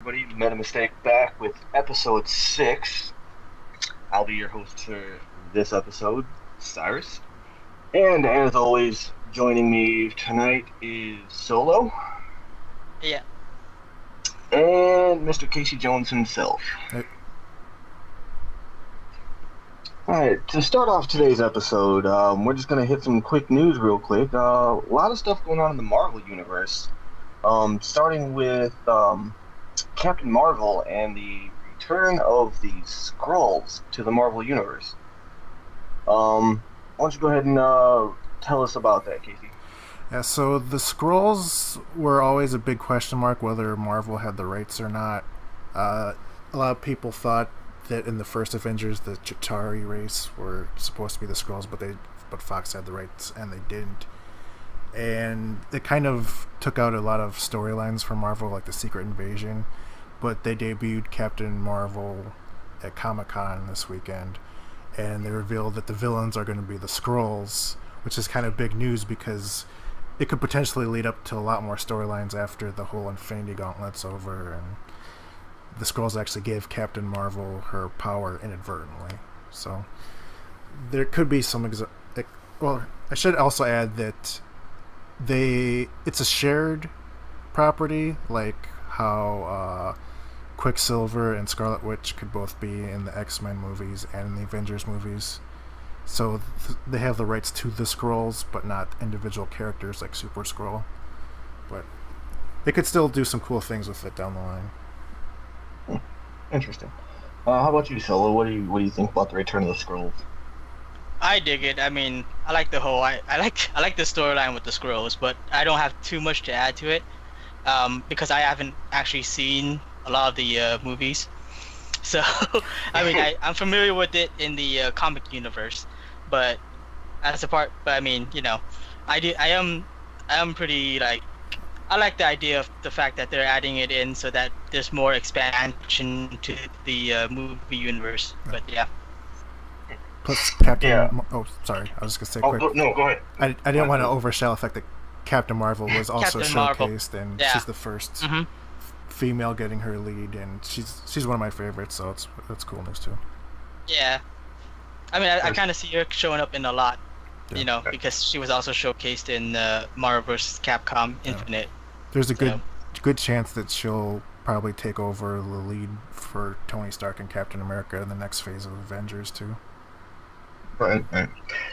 everybody. MetaMistake back with episode 6. I'll be your host for this episode, Cyrus. And as always, joining me tonight is Soulo. Yeah. And Mr. Casey Jones himself. Hey. Alright, to start off today's episode, we're just going to hit some quick news real quick. A lot of stuff going on in the Marvel Universe. Starting with Captain Marvel and the return of the Skrulls to the Marvel Universe. Why don't you go ahead and tell us about that, Casey? Yeah, so the Skrulls were always a big question mark whether Marvel had the rights or not. A lot of people thought that in the first Avengers, the Chitauri race were supposed to be the Skrulls, but Fox had the rights and they didn't. And it kind of took out a lot of storylines for Marvel, like the Secret Invasion. But they debuted Captain Marvel at Comic-Con this weekend, and they revealed that the villains are going to be the Skrulls, which is kind of big news because it could potentially lead up to a lot more storylines after the whole Infinity Gauntlet's over, and the Skrulls actually gave Captain Marvel her power inadvertently. So there could be some... well, I should also add that it's a shared property, like how Quicksilver and Scarlet Witch could both be in the X-Men movies and in the Avengers movies. So they have the rights to the Skrulls, but not individual characters like Super Skrull. But they could still do some cool things with it down the line. Interesting. How about you, Solo? What do you think about the return of the Skrulls? I dig it. I mean, I like the whole. I like the storyline with the Skrulls, but I don't have too much to add to it, because I haven't actually seen a lot of the movies. So, I mean, I'm familiar with it in the comic universe, but I mean, you know, I am pretty like. I like the idea of the fact that they're adding it in so that there's more expansion to the movie universe. But yeah. Plus Captain... Yeah. Oh, sorry. I was just going to say quick. No, go ahead. I didn't want to overshadow the fact that Captain Marvel was also Captain Marvel. showcased, and Yeah. she's the first female getting her lead, and she's one of my favorites, so that's cool news too. Yeah. I mean, I kind of see her showing up in a lot, Yeah. you know, because she was also showcased in Marvel vs. Capcom Infinite. There's a good chance that she'll probably take over the lead for Tony Stark and Captain America in the next phase of Avengers too. Right.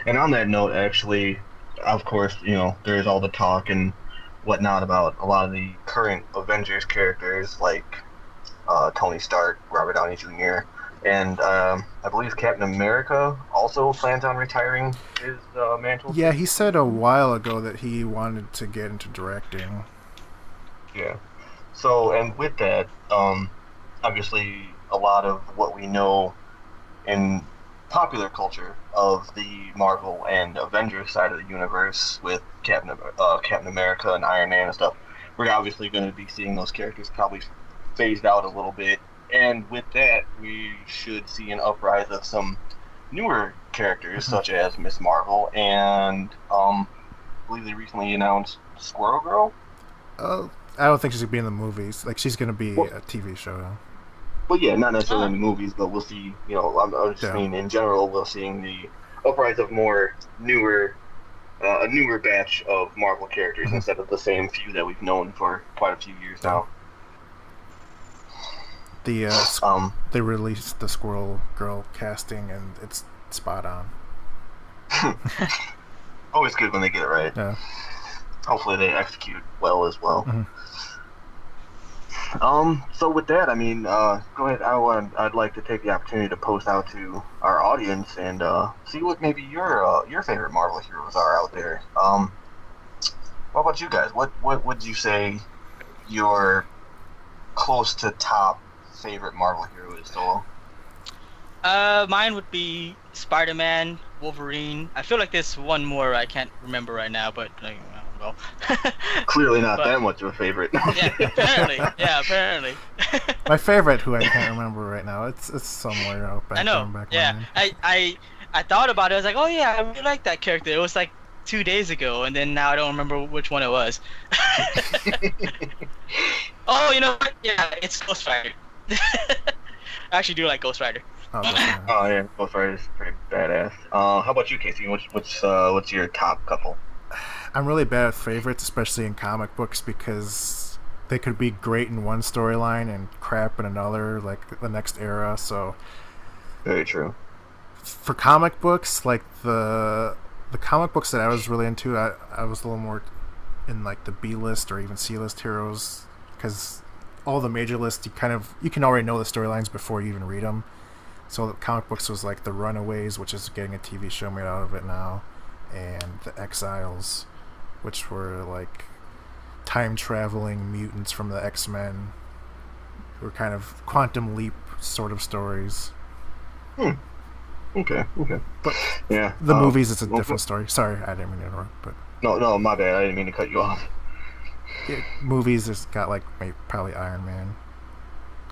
And on that note, actually, of course, you know, there's all the talk and whatnot about a lot of the current Avengers characters, like Tony Stark, Robert Downey Jr., and I believe Captain America also plans on retiring his mantle. Yeah, he said a while ago that he wanted to get into directing. Yeah. So, and with that, obviously, a lot of what we know in popular culture of the Marvel and Avengers side of the universe with Captain America and Iron Man and stuff, we're obviously going to be seeing those characters probably phased out a little bit. And with that, we should see an uprise of some newer characters, such as Miss Marvel and I believe they recently announced Squirrel Girl. I don't think she's going to be in the movies. Like, she's going to be a TV show. Well, yeah, not necessarily in the movies, but we'll see, you know, I'm just mean in general, we're seeing the uprise of a newer batch of Marvel characters instead of the same few that we've known for quite a few years now. They released the Squirrel Girl casting, and it's spot on. Always good when they get it right. Yeah. Hopefully they execute well as well. Mm-hmm. So with that, I mean, go ahead. I'd like to take the opportunity to post out to our audience and see what maybe your favorite Marvel heroes are out there. What about you guys? What would you say your close to top favorite Marvel hero is, Solo? Mine would be Spider-Man, Wolverine. I feel like there's one more I can't remember right now, but I don't know. Clearly not that much of a favorite. Yeah, apparently. Yeah, apparently. My favorite, who I can't remember right now, it's somewhere out back. I know. Back Yeah, when. I thought about it. I was like, oh yeah, I really like that character. It was like 2 days ago, and then now I don't remember which one it was. Oh, you know what? Yeah, it's Ghost Rider. I actually do like Ghost Rider. Oh, Ghost Rider. Oh yeah, Ghost Rider is pretty badass. How about you, Casey? What's your top couple? I'm really bad with favorites, especially in comic books, because they could be great in one storyline and crap in another, like the next era. So Very true. for comic books, like the comic books that I was really into, I was a little more in like the B list or even C list heroes, because all the major lists you can already know the storylines before you even read them. So the comic books was like the Runaways, which is getting a TV show made out of it now, and the Exiles, which were like time traveling mutants from the X-Men, who were kind of quantum leap sort of stories. Okay. But Yeah. the movies, it's a different story. Sorry, I didn't mean to interrupt, but No, my bad. I didn't mean to cut you off. yeah, movies, it's got like probably Iron Man.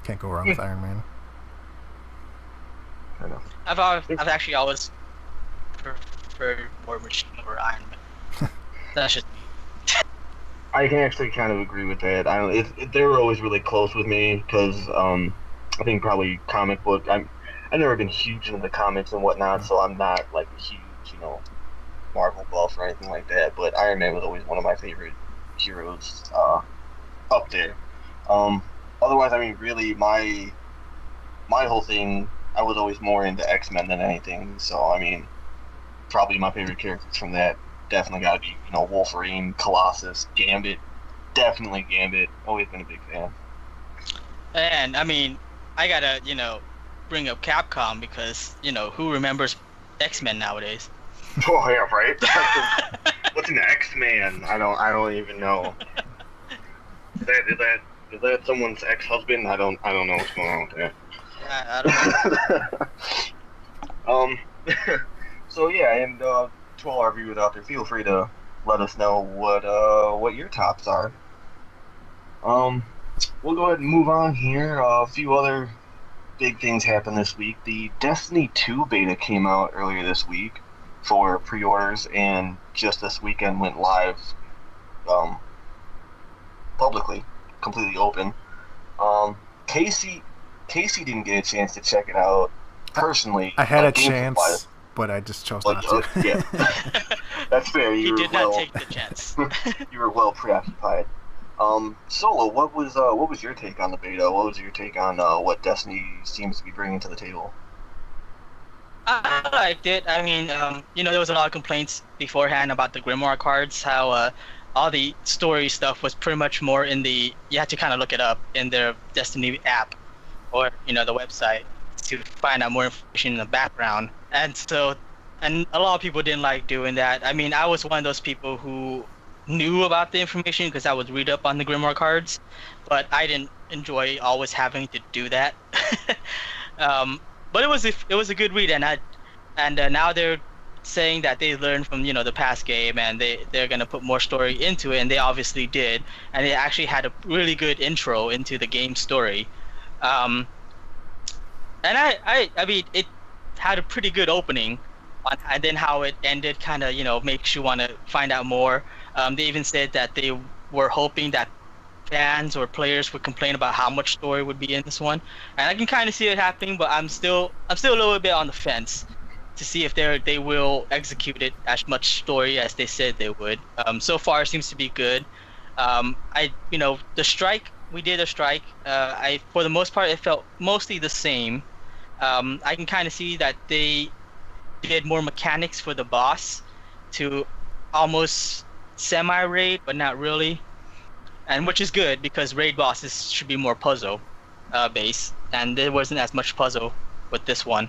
Can't go wrong with Iron Man. I know. I've actually always preferred War Machine over Iron Man. That's just me. I can actually kind of agree with that. I don't. They were always really close with me because I think probably comic book. I've never been huge into the comics and whatnot, so I'm not like a huge Marvel buff or anything like that. But Iron Man was always one of my favorite heroes up there. Otherwise, I mean, really, my whole thing, I was always more into X-Men than anything. So I mean, probably my favorite characters from that definitely got to be Wolverine, Colossus, Gambit. Definitely Gambit. Always been a big fan. And I mean, I gotta bring up Capcom because who remembers X-Men nowadays? Oh yeah, right. What's an X-Man? I don't even know. Is that someone's ex-husband? I don't know what's going on with that. I don't know. So yeah, and to all our viewers out there, feel free to let us know what your tops are. We'll go ahead and move on here. A few other big things happened this week. The Destiny 2 beta came out earlier this week for pre-orders, and just this weekend went live publicly, completely open. Casey didn't get a chance to check it out personally. I had a chance, but I just chose not to. Yeah, that's fair. He did not take the chance. You were well preoccupied. Soulo, what was your take on the beta? What was your take on what Destiny seems to be bringing to the table? I liked it. I mean, there was a lot of complaints beforehand about the Grimoire cards, how all the story stuff was pretty much more in you had to kind of look it up in their Destiny app or, the website to find out more information in the background. And a lot of people didn't like doing that. I mean, I was one of those people who knew about the information because I would read up on the Grimoire cards, but I didn't enjoy always having to do that. But it was a good read, and now they're saying that they learned from the past game, and they're gonna put more story into it, and they obviously did, and they actually had a really good intro into the game story, and I mean it had a pretty good opening, and then how it ended kind of makes you want to find out more. They even said that they were hoping that fans or players would complain about how much story would be in this one, and I can kind of see it happening, but I'm still a little bit on the fence to see if they will execute it as much story as they said they would. So far it seems to be good. The strike, we did a strike. For the most part it felt mostly the same. I can kind of see that they did more mechanics for the boss to almost semi-raid, but not really. And which is good because raid bosses should be more puzzle based, and there wasn't as much puzzle with this one.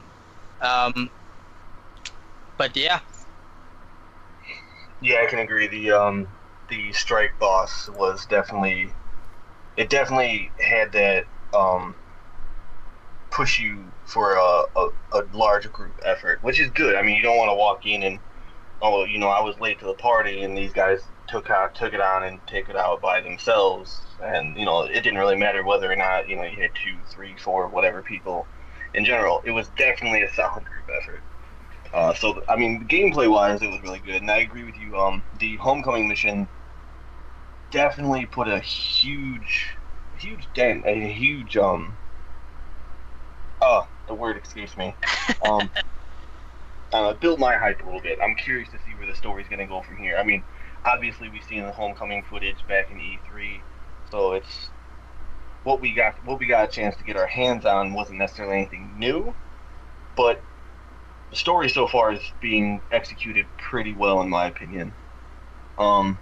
But yeah. Yeah, I can agree. The strike boss was definitely had that push you for a large group effort, which is good. I mean, you don't want to walk in and I was late to the party and these guys took it on and take it out by themselves, and it didn't really matter whether or not you had 2, 3, 4, whatever people. In general, it was definitely a solid group effort. So I mean, gameplay wise, it was really good, and I agree with you. The homecoming mission definitely put a huge dent, a huge the word escapes me. Um, built my hype a little bit. I'm curious to see where the story's gonna go from here. I mean, obviously we've seen the homecoming footage back in E3, so it's what we got a chance to get our hands on wasn't necessarily anything new, but the story so far is being executed pretty well in my opinion. Um,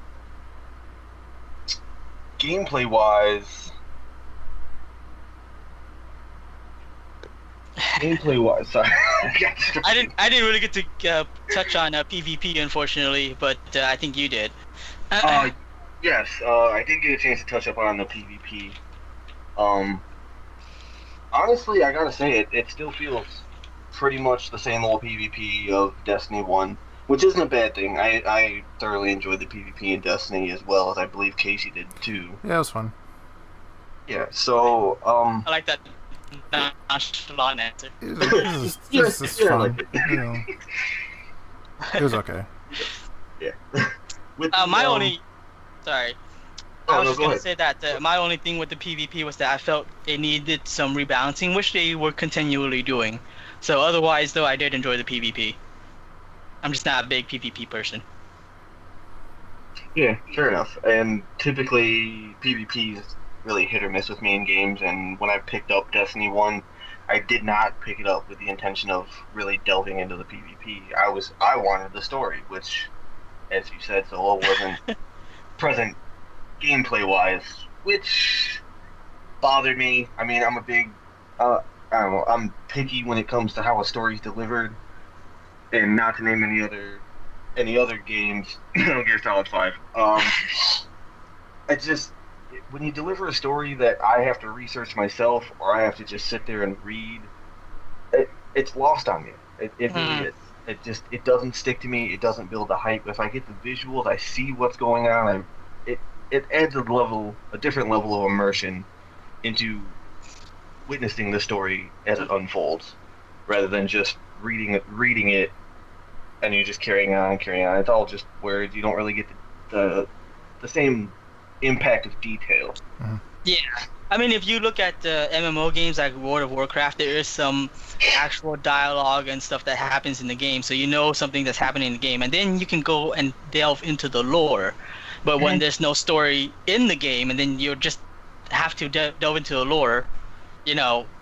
gameplay wise, sorry, I didn't really get to touch on PvP, unfortunately, but I think you did. Uh, yes, I did get a chance to touch up on the PvP. Um, honestly, I gotta say it still feels pretty much the same old PvP of Destiny 1, which isn't a bad thing. I thoroughly enjoyed the PvP in Destiny as well as I believe Casey did too. Yeah, it was fun. Yeah, so, I like that nonchalant answer. It was just Yeah, I fun. like it. You know, it was okay. Yeah. With My only, sorry, Oh, I was no, just go gonna ahead. say that my only thing with the PvP was that I felt it needed some rebalancing, which they were continually doing. So otherwise, though, I did enjoy the PvP. I'm just not a big PvP person. Yeah, fair enough. And typically, PvP is really hit or miss with me in games. And when I picked up Destiny 1, I did not pick it up with the intention of really delving into the PvP. I wanted the story, which, as you said, Solo wasn't present gameplay wise, which bothered me. I mean, I'm a big, I don't know, I'm picky when it comes to how a story's delivered, and not to name any other games, Metal Gear Solid 5. It's just when you deliver a story that I have to research myself or I have to just sit there and read, it's lost on me. It really is. It doesn't stick to me. It doesn't build the hype. If I get the visuals, I see what's going on. It adds a different level of immersion into witnessing the story as it unfolds, rather than just reading it, and you're just carrying on, carrying on. It's all just words. You don't really get the same impact of detail. Yeah, I mean, if you look at MMO games like World of Warcraft, there is some actual dialogue and stuff that happens in the game, so you know something that's happening in the game, and then you can go and delve into the lore. But when there's no story in the game, and then you just have to delve into the lore,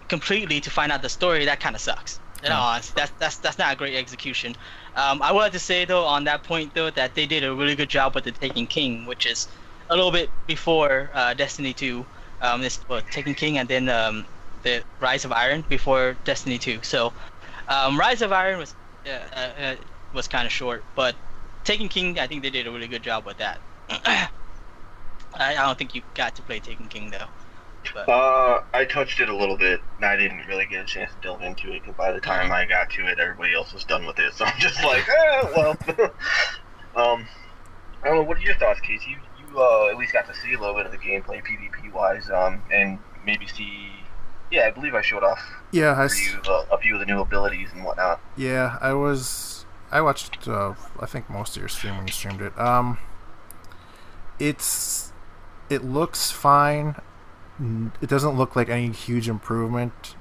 completely to find out the story, that kind of sucks. That's not a great execution. I wanted to say though on that point though that they did a really good job with the Taken King, which is a little bit before Destiny 2. Taken King and then the Rise of Iron before Destiny 2. So Rise of Iron was kind of short, but Taken King, I think they did a really good job with that. I don't think you got to play Taken King though. But. I touched it a little bit, and I didn't really get a chance to delve into it because by the time I got to it, everybody else was done with it. So I'm just like, well. I don't know. What are your thoughts, Casey? You at least got to see a little bit of the gameplay, PvP wise, and maybe see. Yeah, I believe I showed off. Yeah, for you a few of the new abilities and whatnot. Yeah, I watched. I think most of your stream when you streamed it. It looks fine. It doesn't look like any huge improvement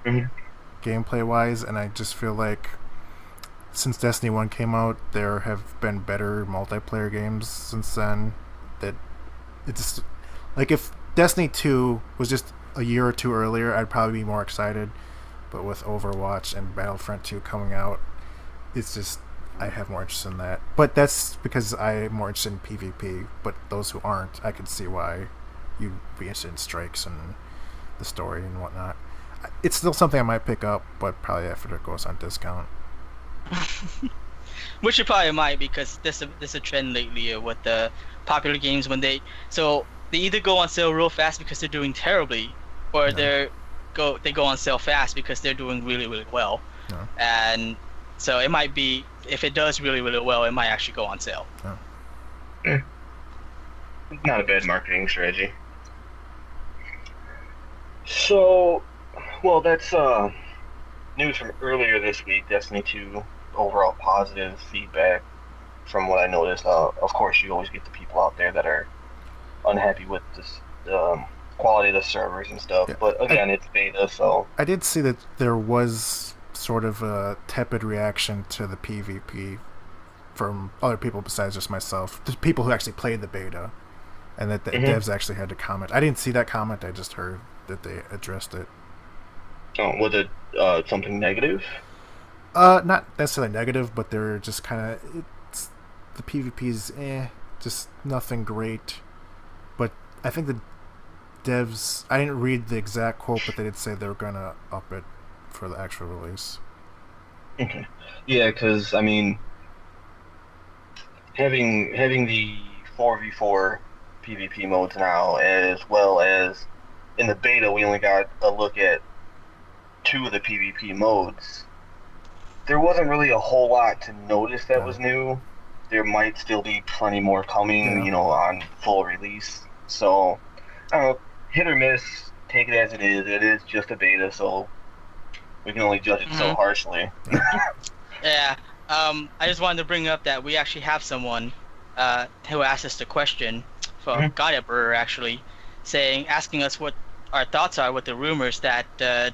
gameplay wise, and I just feel like since Destiny 1 came out, there have been better multiplayer games since then. That it's like if Destiny 2 was just a year or two earlier, I'd probably be more excited. But with Overwatch and Battlefront 2 coming out, it's just I have more interest in that. But that's because I'm more interested in PvP. But those who aren't, I can see why you'd be interested in strikes and the story and whatnot. It's still something I might pick up, but probably after it goes on discount. Which you probably might, because there's a trend lately with the popular games when they either go on sale real fast because they're doing terribly, or they go on sale fast because they're doing really, really well. No. And so it might be, if it does really, really well, it might actually go on sale. No. Not a bad marketing strategy. So, well, that's news from earlier this week. Destiny 2 overall positive feedback from what I noticed. Of course, you always get the people out there that are unhappy with this quality of the servers and stuff. Yeah, But again, it's beta, so I did see that there was sort of a tepid reaction to the PvP from other people besides just myself. Just people who actually played the beta, and that the devs actually had to comment. I didn't see that comment. I just heard that they addressed it. Was it something negative? Not necessarily negative, but they're just kind of the PvP's just nothing great. But I think the devs, I didn't read the exact quote, but they did say they were gonna up it for the actual release. Okay. Yeah, because I mean, having the 4v4 PvP modes now, as well as in the beta, we only got a look at 2 of the PvP modes. There wasn't really a whole lot to notice that was new. There might still be plenty more coming, on full release. So, I don't know, hit or miss, take it as it is. It is just a beta, so we can only judge it so harshly. Yeah. I just wanted to bring up that we actually have someone who asked us the question from Gaia actually, asking us what our thoughts are with the rumors that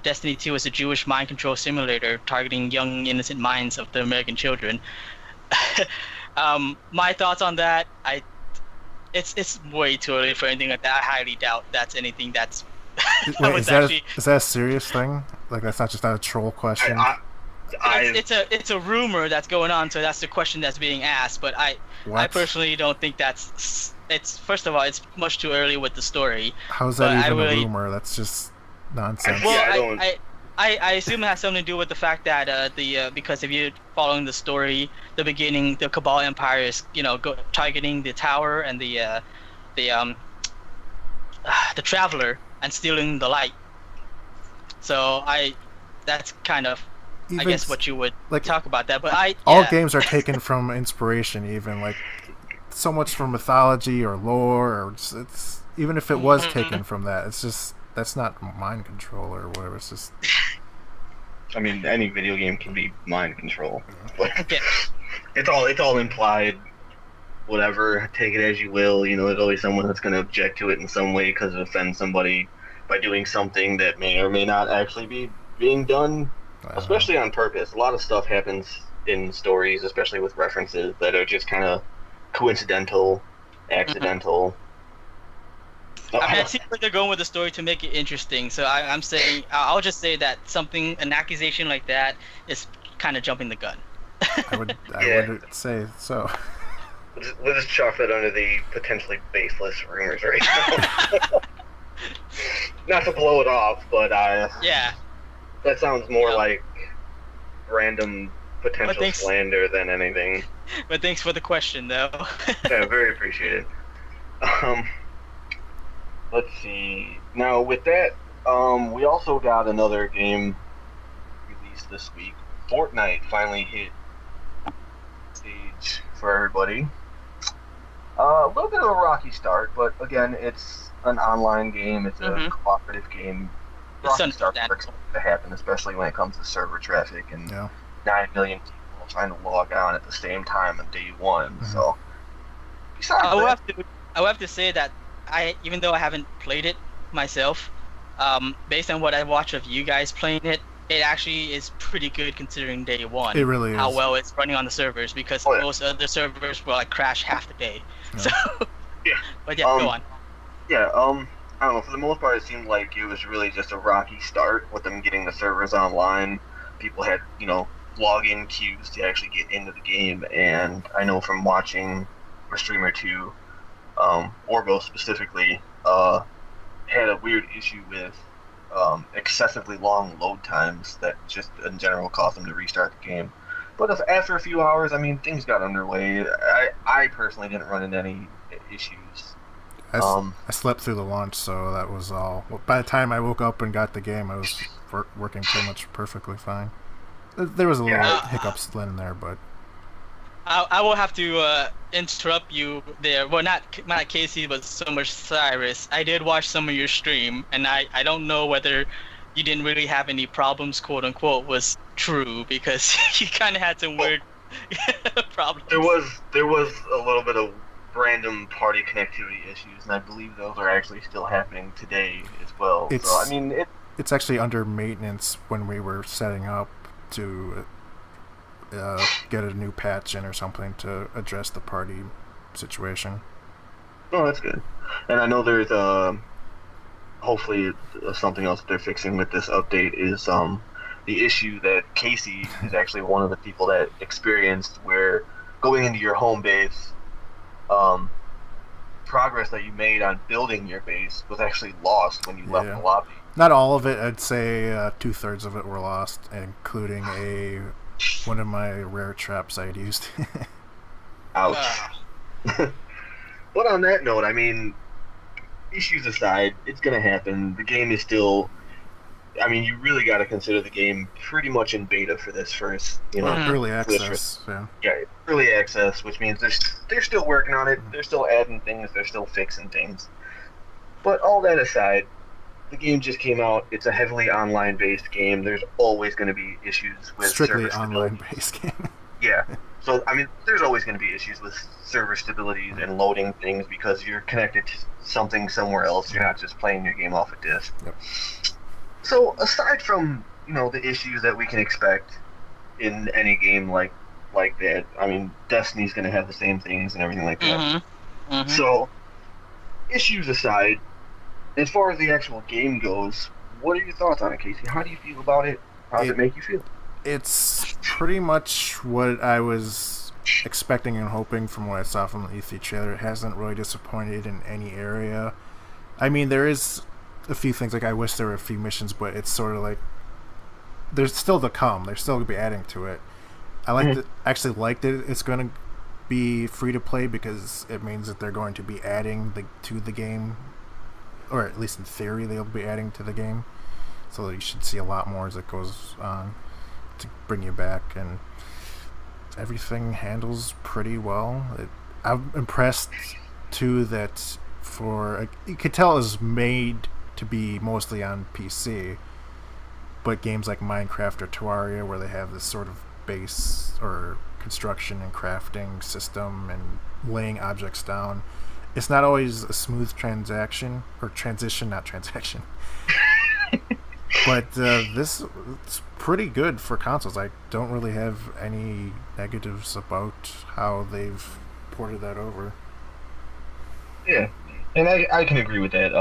Destiny 2 is a Jewish mind control simulator targeting young innocent minds of the American children. My thoughts on that, it's way too early for anything like that. I highly doubt that's anything that's Wait, is that a serious thing? Like, that's not just a troll question? It's a rumor that's going on, so that's the question that's being asked. But I personally don't think that's. It's, first of all, it's much too early with the story. How is that even a rumor? That's just nonsense. Well, I assume it has something to do with the fact that because if you're following the story, the beginning, the Cabal Empire is targeting the tower and the Traveler and stealing the light. So that's kind of I guess what you would talk about that. But all games are taken from inspiration, even like so much from mythology or lore, or it's even if it was taken from that, it's just that's not mind control or whatever. It's just. I mean, any video game can be mind control, but it's all implied. Whatever, take it as you will. There's always someone that's going to object to it in some way because it offends somebody by doing something that may or may not actually be being done, especially on purpose. A lot of stuff happens in stories, especially with references that are just kind of coincidental, accidental. I mean, it seems like they're going with the story to make it interesting. So I'm saying, I'll just say that an accusation like that is kind of jumping the gun. I would say so. We'll just chalk that under the potentially baseless rumors right now. Not to blow it off, but yeah, that sounds more like random potential slander than anything. But thanks for the question, though. Yeah, very appreciated. Let's see. Now with that, we also got another game released this week. Fortnite finally hit stage for everybody. A little bit of a rocky start, but again, it's an online game. It's a cooperative game. Rocky starts are expected to happen, especially when it comes to server traffic and 9 million people trying to log on at the same time on day one. So, I will have to say that even though I haven't played it myself, based on what I watched of you guys playing it, it actually is pretty good considering day one. It really is. How well it's running on the servers, because most other servers will crash half the day. Yeah. So, but go on. Yeah, I don't know. For the most part, it seemed like it was really just a rocky start with them getting the servers online. People had, login queues to actually get into the game, and I know from watching a stream or two, Orbo specifically, had a weird issue with excessively long load times that just in general caused them to restart the game. But after a few hours, things got underway. I personally didn't run into any issues. I slept through the launch, so that was all. By the time I woke up and got the game, I was working pretty much perfectly fine. There was a little hiccups in there, but I will have to interrupt you there. Well, not Casey, but so much Cyrus. I did watch some of your stream, and I don't know whether you didn't really have any problems, quote unquote, was true because you kind of had some weird problems. There was a little bit of random party connectivity issues, and I believe those are actually still happening today as well. So I mean, it's actually under maintenance when we were setting up to get a new patch in or something to address the party situation. Oh, that's good. And I know there's hopefully something else that they're fixing with this update is the issue that Casey is actually one of the people that experienced where going into your home base, progress that you made on building your base was actually lost when you left the lobby. Not all of it. I'd say 2/3 of it were lost, including one of my rare traps I had used. Ouch. But on that note, I mean, issues aside, it's going to happen. The game is still... I mean, you really got to consider the game pretty much in beta for this first, early access. Yeah, early access, which means they're still working on it. They're still adding things. They're still fixing things. But all that aside, the game just came out. It's a heavily online-based game. There's always going to be issues with strictly online-based game. Yeah. So, I mean, there's always going to be issues with server stability and loading things because you're connected to something somewhere else. You're not just playing your game off a disk. Yep. So, aside from, the issues that we can expect in any game like that, I mean, Destiny's going to have the same things and everything like that. Mm-hmm. Mm-hmm. So, issues aside, as far as the actual game goes, what are your thoughts on it, Casey? How do you feel about it? How does it make you feel? It's pretty much what I was expecting and hoping from what I saw from the E3 trailer. It hasn't really disappointed in any area. I mean, there is a few things, like I wish there were a few missions, but it's sort of like there's still to come. They're still going to be adding to it. I actually liked it. It's going to be free to play because it means that they're going to be adding to the game, or at least in theory they'll be adding to the game. So you should see a lot more as it goes on to bring you back, and everything handles pretty well. I'm impressed too that you could tell it was made to be mostly on PC, but games like Minecraft or Terraria, where they have this sort of base or construction and crafting system and laying objects down, it's not always a smooth transition, not transaction. But this is pretty good for consoles. I don't really have any negatives about how they've ported that over. Yeah, and I can agree with that.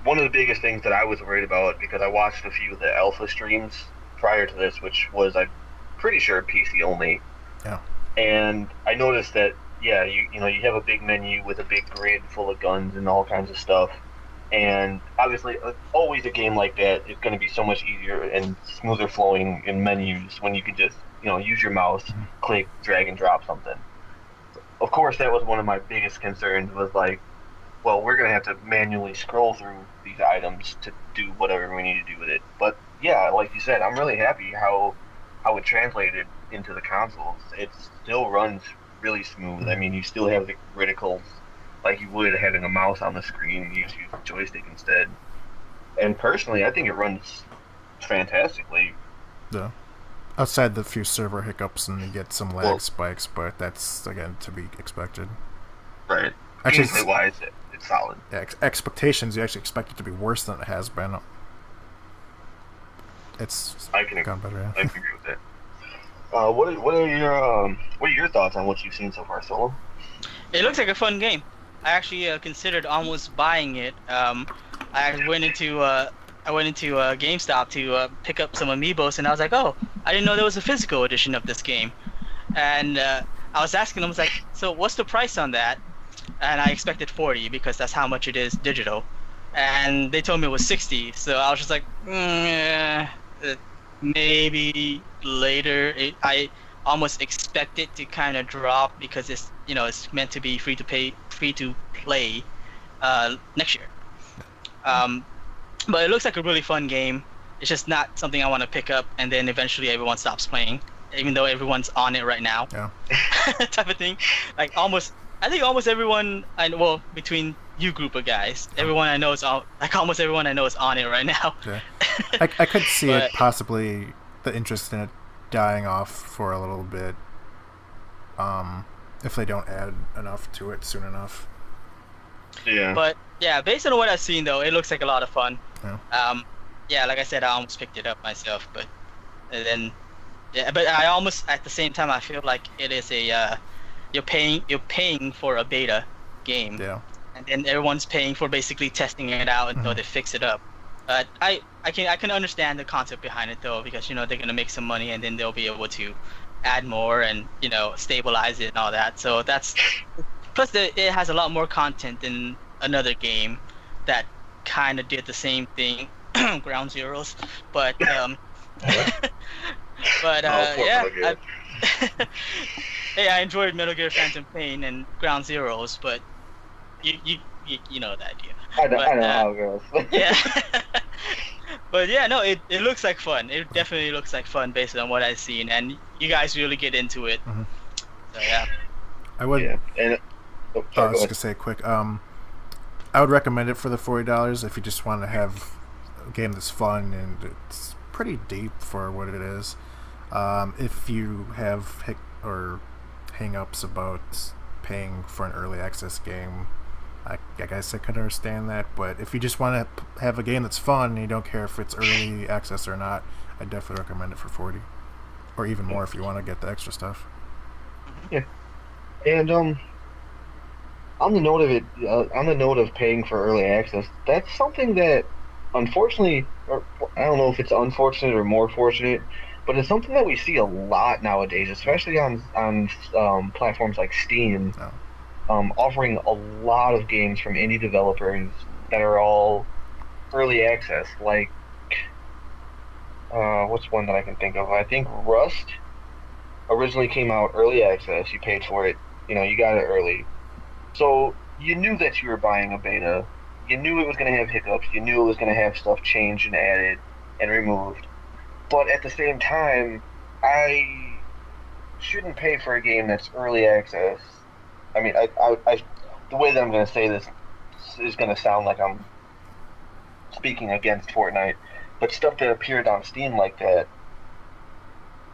One of the biggest things that I was worried about, because I watched a few of the alpha streams prior to this, which was, I'm pretty sure, PC only. Yeah. And I noticed that, yeah, you have a big menu with a big grid full of guns and all kinds of stuff. And obviously, always a game like that is going to be so much easier and smoother flowing in menus when you can just, use your mouse, click, drag, and drop something. Of course, that was one of my biggest concerns, was like, well, we're going to have to manually scroll through these items to do whatever we need to do with it. But yeah, like you said, I'm really happy how it translated into the consoles. It still runs really smooth. I mean, you still have the criticals like you would having a mouse on the screen. You just use the joystick instead. And personally, I think it runs fantastically. Yeah. Outside the few server hiccups and you get some lag spikes, but that's, again, to be expected. Right. Actually, gameplay-wise, it's solid. Yeah, expectations, you actually expect it to be worse than it has been. It's gone better, yeah. I can agree with that. What are your thoughts on what you've seen so far, Soulo? It looks like a fun game. I actually considered almost buying it. I went into GameStop to pick up some Amiibos, and I was like, oh, I didn't know there was a physical edition of this game. And I was asking them, I was like, so what's the price on that? And I expected 40 because that's how much it is digital. And they told me it was 60, so I was just like, maybe later. I almost expect it to kind of drop because it's meant to be free to play next year. But it looks like a really fun game. It's just not something I want to pick up and then eventually everyone stops playing, even though everyone's on it right now. Yeah. Type of thing. I think almost everyone between you group of guys, everyone I know is on. Like almost everyone I know is on it right now. Yeah. I could see But it possibly, the interest in it dying off for a little bit, if they don't add enough to it soon enough. Yeah. But yeah, based on what I've seen though, it looks like a lot of fun. Yeah. Yeah, like I said, I almost picked it up myself, but then yeah, but I almost at the same time I feel like it is a you're paying for a beta game, Yeah. and then everyone's paying for basically testing it out until they fix it up. But I can understand the concept behind it though, because they're gonna make some money and then they'll be able to add more and stabilize it and all that. So that's plus it has a lot more content than another game that kind of did the same thing, Ground Zeroes. But but yeah, hey, I enjoyed Metal Gear Phantom Pain and Ground Zeroes, but you know the idea. I know how it goes. Yeah. But yeah, no, it looks like fun. It definitely looks like fun based on what I've seen, and you guys really get into it. So yeah. I would. Yeah. And I was gonna say quick. I would recommend it for the $40 if you just want to have a game that's fun and it's pretty deep for what it is. If you have hang-ups about paying for an early access game, I guess I could understand that. But if you just want to have a game that's fun and you don't care if it's early access or not, I definitely recommend it for $40, or even more if you want to get the extra stuff. Yeah, and on the note of paying for early access, that's something that, unfortunately, or I don't know if it's unfortunate or more fortunate, but it's something that we see a lot nowadays, especially on platforms like Steam, offering a lot of games from indie developers that are all early access. Like, what's one that I can think of? I think Rust originally came out early access. You paid for it, you got it early. So you knew that you were buying a beta. You knew it was going to have hiccups. You knew it was going to have stuff changed and added and removed. But at the same time, I shouldn't pay for a game that's early access. I mean, the way that I'm going to say this is going to sound like I'm speaking against Fortnite, but stuff that appeared on Steam like that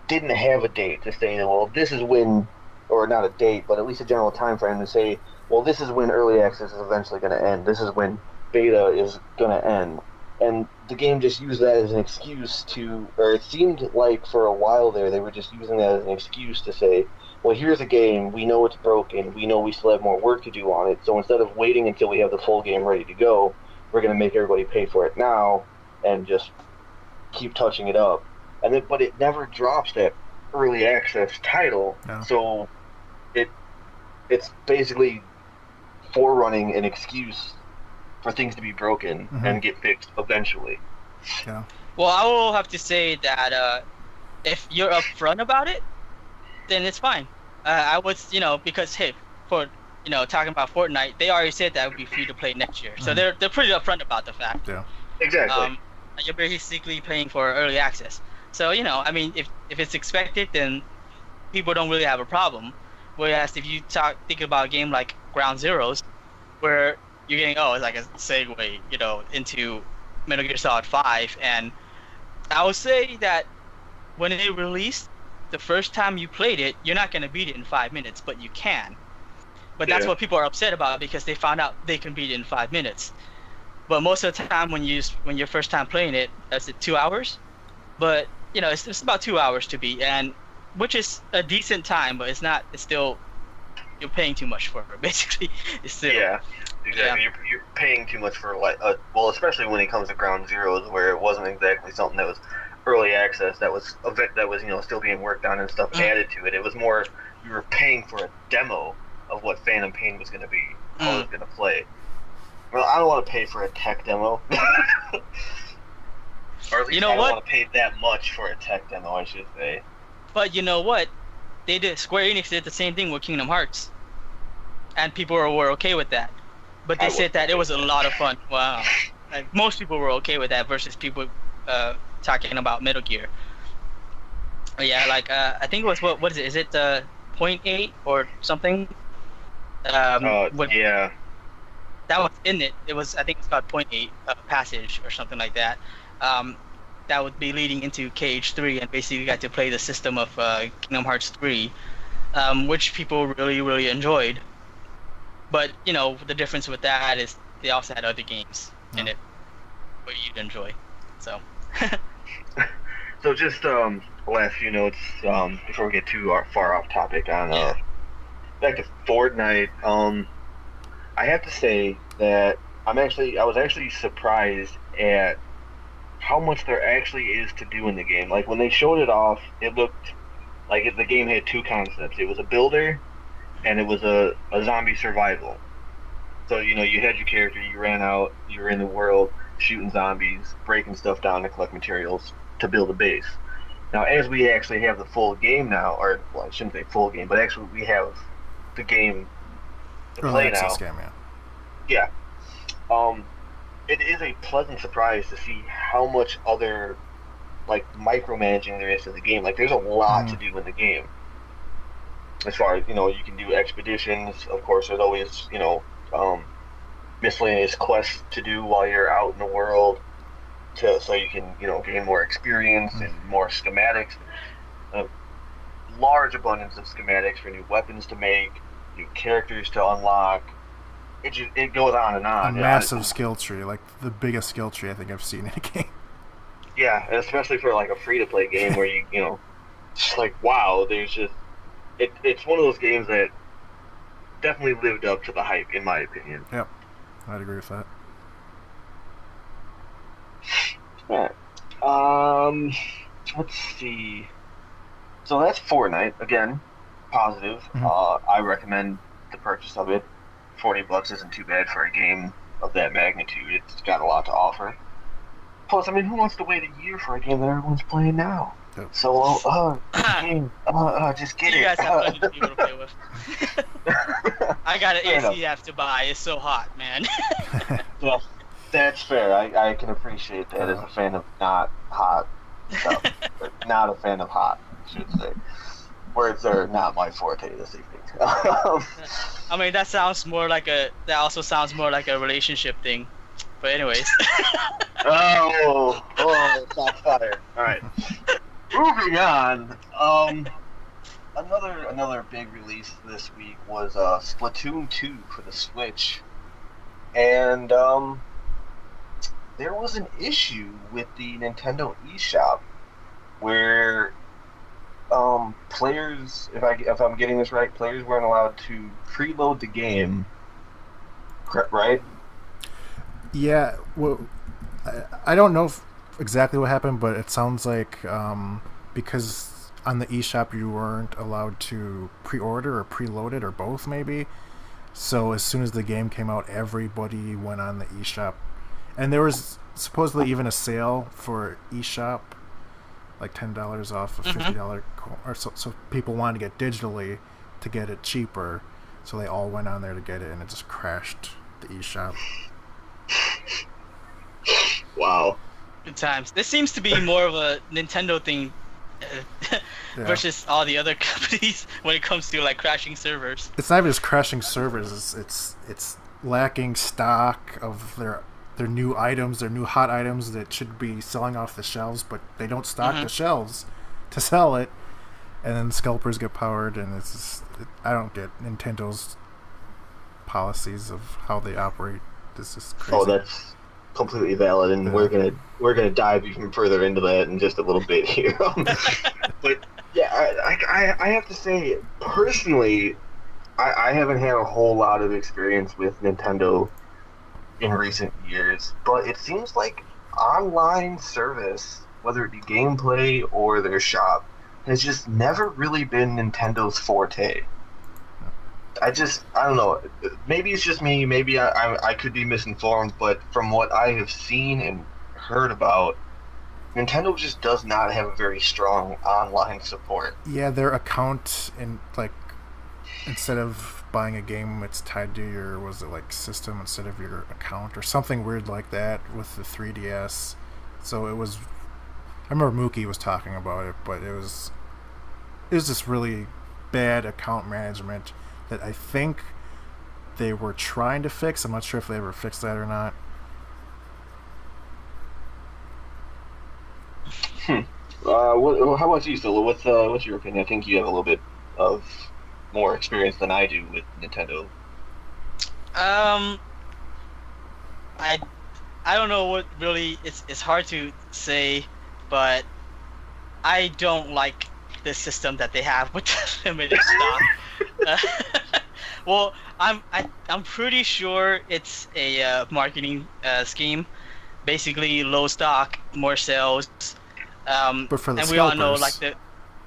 didn't have a date to say, well, this is when, or not a date, but at least a general time frame to say, well, this is when early access is eventually going to end. This is when beta is going to end. And the game just used that as an excuse to, or it seemed like for a while there, they were just using that as an excuse to say, well, here's a game, we know it's broken, we know we still have more work to do on it, so instead of waiting until we have the full game ready to go, we're going to make everybody pay for it now and just keep touching it up. But it never drops that early access title, so it's basically forerunning an excuse for things to be broken and get fixed eventually. Yeah. Well, I will have to say that if you're upfront about it, then it's fine. I would, because hey, for talking about Fortnite, they already said that it would be free to play next year, so they're pretty upfront about the fact. Yeah. Exactly. You're basically paying for early access, so I mean, if it's expected, then people don't really have a problem. Whereas if you think about a game like Ground Zeroes, where you're getting it's like a segue, into Metal Gear Solid 5, and I would say that when it released, the first time you played it, you're not gonna beat it in 5 minutes, but you can. But that's what people are upset about, because they found out they can beat it in 5 minutes. But most of the time, when you're first time playing it, that's 2 hours. But it's about 2 hours to beat, and which is a decent time, but it's not. It's still, you're paying too much for it. Basically, it's still. Yeah, exactly. Yeah. You're paying too much for well, especially when it comes to Ground Zeroes, where it wasn't exactly something that was early access. That was still being worked on and stuff added to it. It was more you were paying for a demo of what Phantom Pain was going to be, how it was going to play. Well, I don't want to pay for a tech demo. Or at least I don't want to pay that much for a tech demo, I should say. But you know what? Square Enix did the same thing with Kingdom Hearts. And people were okay with that. But they said that it was a lot of fun. Wow. Like, most people were okay with that versus people talking about Metal Gear. But yeah, like, I think it was, what is it? Is it 0.8 or something? Yeah. That was in it. It was, I think it's about 0.8 passage or something like that. that would be leading into KH3, and basically got to play the system of Kingdom Hearts 3, which people really, really enjoyed. But, you know, the difference with that is they also had other games in it where you'd enjoy. So. So just last few notes before we get too far off topic on back to Fortnite. I have to say that I was actually surprised at how much there actually is to do in the game. Like when they showed it off, it looked like the game had two concepts. It was a builder, and it was a zombie survival. So you know, you had your character, you ran out, you were in the world shooting zombies, breaking stuff down to collect materials to build a base. Now, as we actually have the full game now, or well, I shouldn't say full game, but actually we have the game to play now. Game, yeah. It is a pleasant surprise to see how much other like micromanaging there is to the game. Like, there's a lot to do in the game. As far as, you know, you can do expeditions. Of course, there's always, you know, miscellaneous quests to do while you're out in the world, so you can, you know, gain more experience and more schematics. Large abundance of schematics for new weapons to make, new characters to unlock. It goes on and on. A massive skill tree, like the biggest skill tree I think I've seen in a game. Yeah, and especially for like a free-to-play game where you know, just like, wow, there's just it's one of those games that definitely lived up to the hype, in my opinion. Yep, I'd agree with that. Alright. Let's see. So that's Fortnite. Again, positive. I recommend the purchase of it. $40 isn't too bad for a game of that magnitude. It's got a lot to offer. Plus, I mean, who wants to wait a year for a game that everyone's playing now? Yep. So, just get it. You guys have plenty of people to play with. I got an AC I have to buy. It's so hot, man. Yeah, that's fair. I can appreciate that as a fan of not hot stuff. Not a fan of hot, I should say. Words are not my forte this evening. I mean, that also sounds more like a relationship thing. But anyways. Shots fired. Alright. Moving on. Another big release this week was Splatoon 2 for the Switch. And there was an issue with the Nintendo eShop where players, if I'm getting this right, players weren't allowed to preload the game, right? Yeah, well, I don't know exactly what happened, but it sounds like because on the eShop you weren't allowed to pre-order or preload it, or both maybe. So as soon as the game came out, everybody went on the eShop. And there was supposedly even a sale for eShop, like $10 off a $50 or so people wanted to get digitally to get it cheaper, so they all went on there to get it, and it just crashed the eShop. Wow. Good times. This seems to be more of a Nintendo thing versus all the other companies when it comes to like crashing servers. It's not even just crashing servers. It's lacking stock of their new items, their new hot items that should be selling off the shelves, but they don't stock the shelves to sell it, and then scalpers get powered, and it's just, I don't get Nintendo's policies of how they operate. It's just crazy. Oh, that's completely valid, and we're gonna dive even further into that in just a little bit here. But yeah, I have to say, personally, I haven't had a whole lot of experience with Nintendo in recent years, but it seems like online service, whether it be gameplay or their shop, has just never really been Nintendo's forte. I don't know. Maybe it's just me. Maybe I could be misinformed, but from what I have seen and heard about, Nintendo just does not have a very strong online support. Yeah, their account, and like, instead of buying a game, it's tied to your, was it like system instead of your account or something weird like that with the 3DS. So it was, I remember Mookie was talking about it, but it was just really bad account management that I think they were trying to fix. I'm not sure if they ever fixed that or not. Hmm. How about you, Solo? What's your opinion? I think you have a little bit of more experience than I do with Nintendo. Um, I I don't know what really it's hard to say, but I don't like the system that they have with the limited stock. Uh, well, I'm pretty sure it's a marketing scheme. Basically, low stock, more sales. But for the And we all know like scalpers,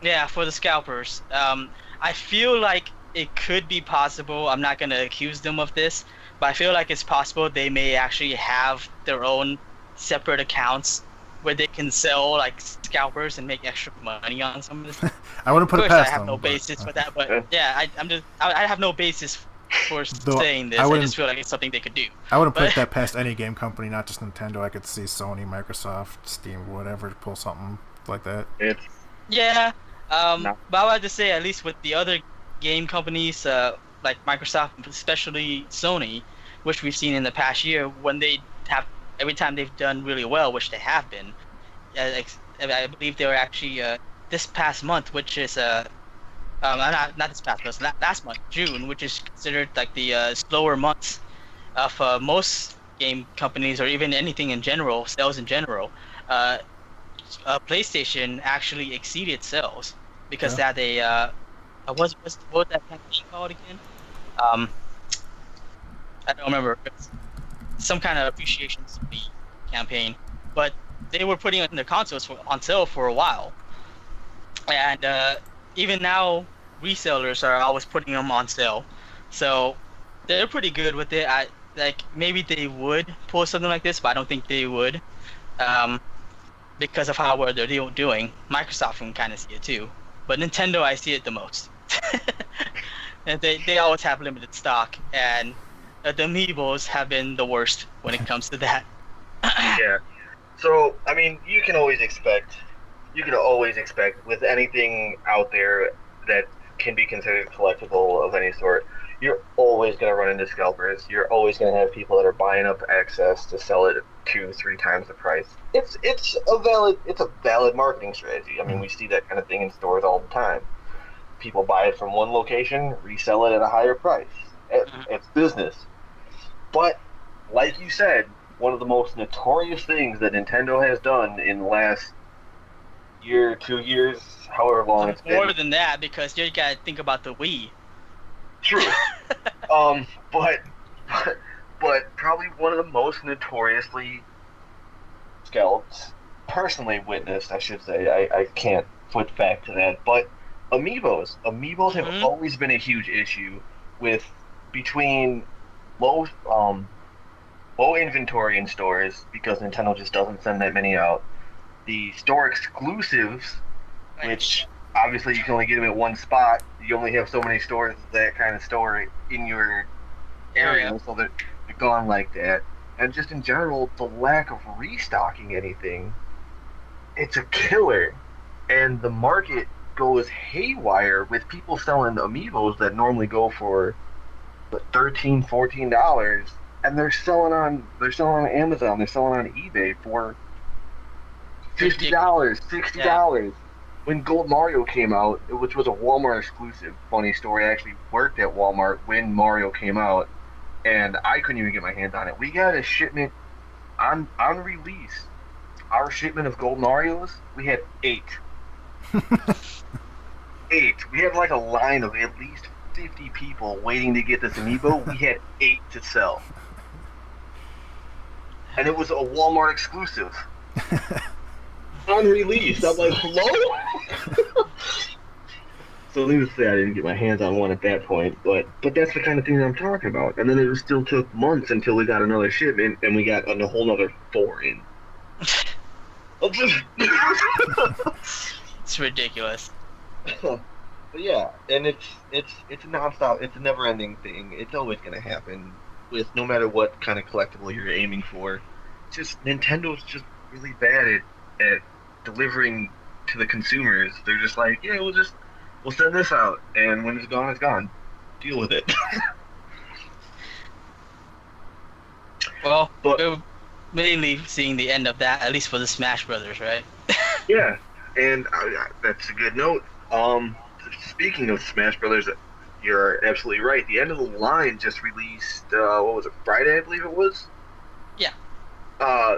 yeah, for the scalpers. I feel like it could be possible. I'm not gonna accuse them of this, but I feel like it's possible they may actually have their own separate accounts where they can sell like scalpers and make extra money on some of this. I wouldn't Of put it course, I past have them. no But, basis for that, but Yeah. yeah, I have no basis for though saying this. I I wouldn't, just feel like it's something they could do. I wouldn't put But that past any game company, not just Nintendo. I could see Sony, Microsoft, Steam, whatever, to pull something like that. It's yeah, not. but I would just say at least with the other game companies, like Microsoft, especially Sony, which we've seen in the past year, when they have every time they've done really well, which they have been. I believe they were actually this past month, which is not this past month, last month, June, which is considered like the slower months of most game companies or even anything in general, sales in general. Uh, PlayStation actually exceeded sales because Yeah. they had a what was that campaign called again? Um, I don't remember. It's some kind of appreciation campaign, but they were putting it in their consoles on sale for a while, and even now resellers are always putting them on sale, so they're pretty good with it. I like maybe they would pull something like this, but I don't think they would. Um, because of how well they're doing. Microsoft can kind of see it too, but Nintendo, I see it the most. And they always have limited stock, and the Amiibos have been the worst when it comes to that. Yeah. So I mean, you can always expect with anything out there that can be considered collectible of any sort. You're always going to run into scalpers. You're always going to have people that are buying up access to sell it 2-3 times the price. It's a valid marketing strategy. I mean, we see that kind of thing in stores all the time. People buy it from one location, resell it at a higher price. It's business. But like you said, one of the most notorious things that Nintendo has done in the last year, 2 years, however long it's been. More than that, because you gotta think about the Wii. True. But probably one of the most notoriously scalped, personally witnessed, I should say. I can't put fact to that, but Amiibos have always been a huge issue with between low inventory in stores because Nintendo just doesn't send that many out. The store exclusives, which obviously you can only get them at one spot. You only have so many stores that kind of store in your area, so they're gone like that. And just in general, the lack of restocking anything, it's a killer. And the market goes haywire with people selling Amiibos that normally go for $13-14, and they're selling on Amazon, they're selling on eBay for $50, $60. When Gold Mario came out, which was a Walmart exclusive, funny story, I actually worked at Walmart when Mario came out, and I couldn't even get my hands on it. We got a shipment on release. Our shipment of Gold Marios, we had 8. 8. We had like a line of at least 50 people waiting to get this Amiibo. We had 8 to sell. And it was a Walmart exclusive. Unreleased. I'm like, hello? So needless to say, I didn't get my hands on one at that point, but that's the kind of thing that I'm talking about. And then it still took months until we got another shipment, and we got a whole other 4 in. It's ridiculous. But yeah, and it's nonstop. It's a never-ending thing. It's always going to happen with no matter what kind of collectible you're aiming for. Just Nintendo's just really bad at delivering to the consumers. They're just like, yeah, we'll send this out, and when it's gone, it's gone. Deal with it. Well, we're mainly seeing the end of that, at least for the Smash Brothers, right? Yeah, and that's a good note. Speaking of Smash Brothers, you're absolutely right. The End of the Line just released. What was it? Friday, I believe it was. Yeah.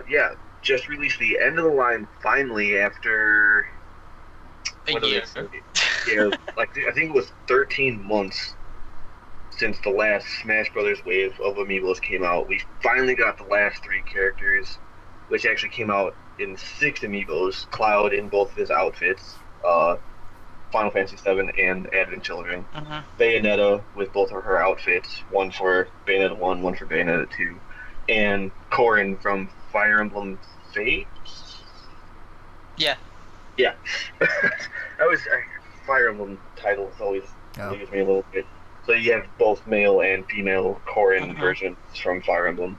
Yeah, just released the End of the Line finally after A what did year. they say? Yeah, like I think it was 13 months since the last Smash Brothers wave of Amiibos came out. We finally got the last three characters, which actually came out in 6 Amiibos. Cloud in both of his outfits, Final Fantasy VII and Advent Children. Bayonetta with both of her outfits, one for Bayonetta 1, one for Bayonetta 2, and Corrin from Fire Emblem Fates. Yeah. Yeah. Fire Emblem titles always leaves me a little bit. So you have both male and female Corrin versions from Fire Emblem.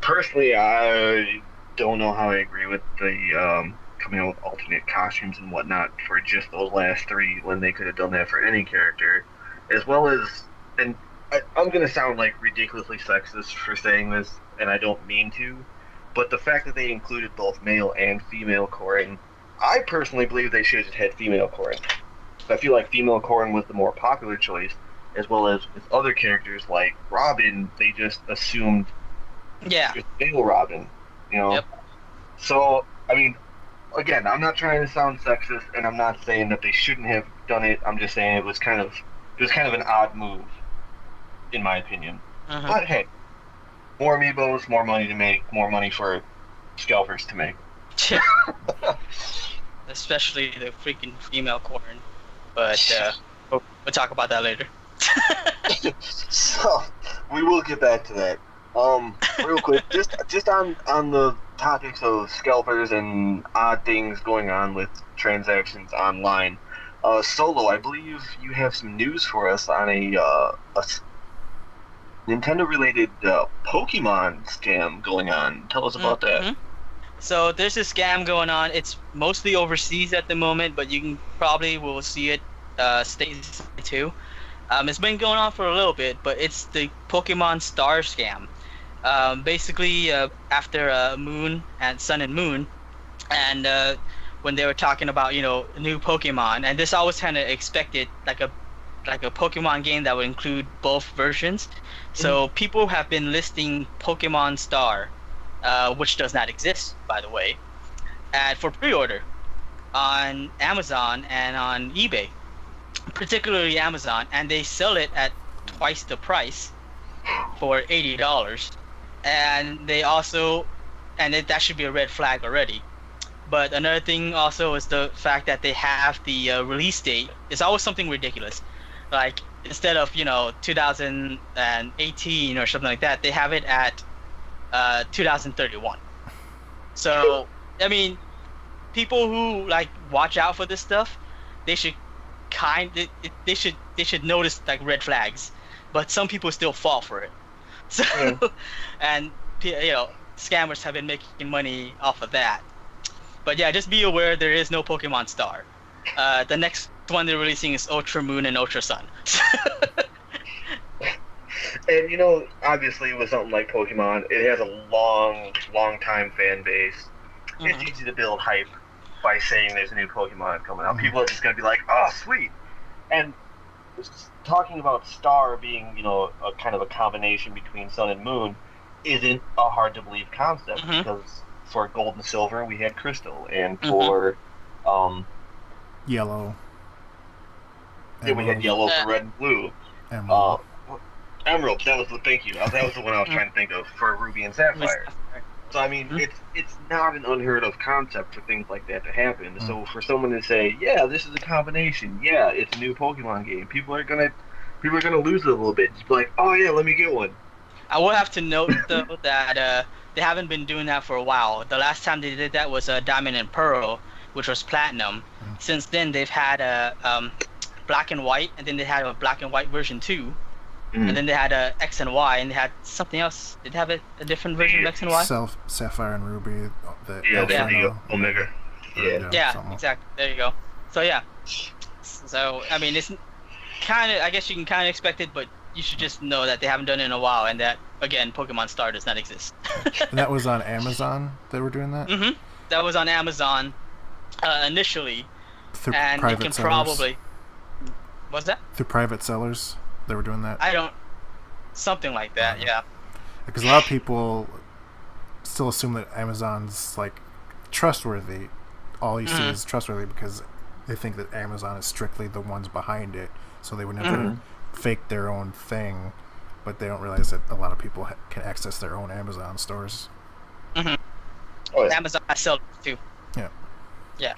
Personally, I don't know how I agree with the coming out with alternate costumes and whatnot for just those last three when they could have done that for any character. As well as, and I'm going to sound like ridiculously sexist for saying this, and I don't mean to, but the fact that they included both male and female Corrin, I personally believe they should have had female Corrin. I feel like female Corrin was the more popular choice, as well as with other characters like Robin, they just assumed just male Robin, you know? Yep. So, I mean, again, I'm not trying to sound sexist, and I'm not saying that they shouldn't have done it. I'm just saying it was kind of an odd move, in my opinion. But hey, more Amiibos, more money to make, more money for scalpers to make. Especially the freaking female Corrin. But we'll talk about that later. So we will get back to that. Real quick, just on the topics of scalpers and odd things going on with transactions online. Soulo, I believe you have some news for us on a Nintendo-related Pokemon scam going on. Tell us about that. So there's a scam going on. It's mostly overseas at the moment, but you can probably will see it states too. It's been going on for a little bit, but it's the Pokemon Star scam. Basically, after Moon and Sun and Moon, and when they were talking about new Pokemon, and this always kind of expected like a Pokemon game that would include both versions. So people have been listing Pokemon Star, which does not exist, by the way, for pre-order on Amazon and on eBay, particularly Amazon, and they sell it at twice the price for $80. And they also, that should be a red flag already. But another thing also is the fact that they have the release date. It's always something ridiculous. Like, instead of 2018 or something like that, they have it at 2031. So I mean, people who like watch out for this stuff, they should they should notice like red flags. But some people still fall for it. So and scammers have been making money off of that. But yeah, just be aware there is no Pokemon Star. The next one they're releasing is Ultra Moon and Ultra Sun. And obviously with something like Pokemon, it has a long time fan base. It's easy to build hype by saying there's a new Pokemon coming out. People are just going to be like, oh, sweet. And talking about Star being, a kind of a combination between Sun and Moon isn't a hard to believe concept because for Gold and Silver we had Crystal, and for Yellow. Yeah, we had Yellow for Red and Blue. Emerald. Thank you. That was the one I was trying to think of for Ruby and Sapphire. So I mean, it's not an unheard of concept for things like that to happen. So for someone to say, yeah, this is a combination, yeah, it's a new Pokemon game, people are gonna lose it a little bit. Just be like, oh yeah, let me get one. I will have to note though that they haven't been doing that for a while. The last time they did that was Diamond and Pearl, which was Platinum. Since then they've had Black and White, and then they had a Black and White version 2. And then they had X and Y, and they had something else. Did they have a different version of X and Y? Sapphire and Ruby. The Omega. Yeah, exactly. There you go. So yeah. So I mean, it's kind of. I guess you can kind of expect it, but you should just know that they haven't done it in a while, and that again, Pokemon Star does not exist. And that was on Amazon. They were doing that. That was on Amazon, initially, Through and it private can sellers. probably. What's that? Through private sellers, they were doing that. I don't. Something like that. Yeah. Because a lot of people still assume that Amazon's like trustworthy. All you see Mm-hmm. is trustworthy because they think that Amazon is strictly the ones behind it, so they would never Mm-hmm. fake their own thing. But they don't realize that a lot of people can access their own Amazon stores. Mm-hmm. Oh, yeah. Amazon has sellers too. Yeah. Yeah.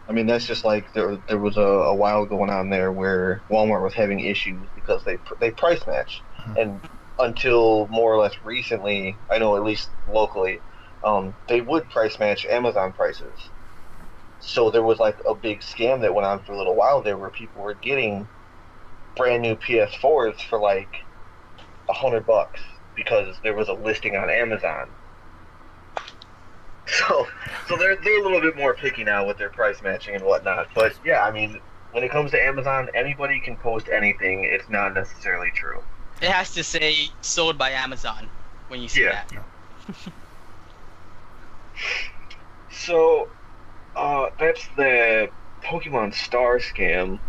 I mean, that's just like there was a while going on there where Walmart was having issues because they price match, and until more or less recently, I know at least locally, they would price match Amazon prices. So there was like a big scam that went on for a little while there where people were getting brand new PS4s for like $100 because there was a listing on Amazon. So they're a little bit more picky now with their price matching and whatnot. But yeah, I mean, when it comes to Amazon, anybody can post anything. It's not necessarily true. It has to say sold by Amazon when you see Yeah. that. So that's the Pokemon Star scam.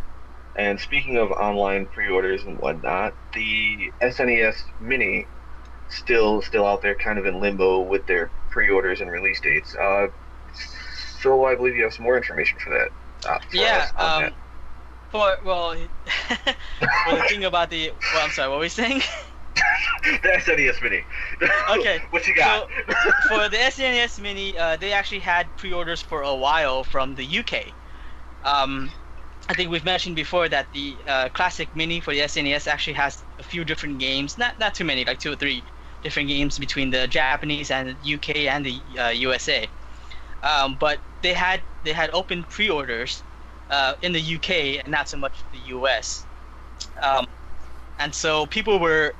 And speaking of online pre-orders and whatnot, the SNES Mini still out there, kind of in limbo with their pre-orders and release dates. So I believe you have some more information for that. For Yeah. us on that. Well, the thing about the. Well, I'm sorry. What were we saying? The SNES Mini. Okay. What you got? So, for the SNES Mini, they actually had pre-orders for a while from the UK. I think we've mentioned before that the classic Mini for the SNES actually has a few different games, not too many, like 2 or 3 different games between the Japanese and the UK and the USA. But they had open pre-orders in the UK and not so much the US. And so people were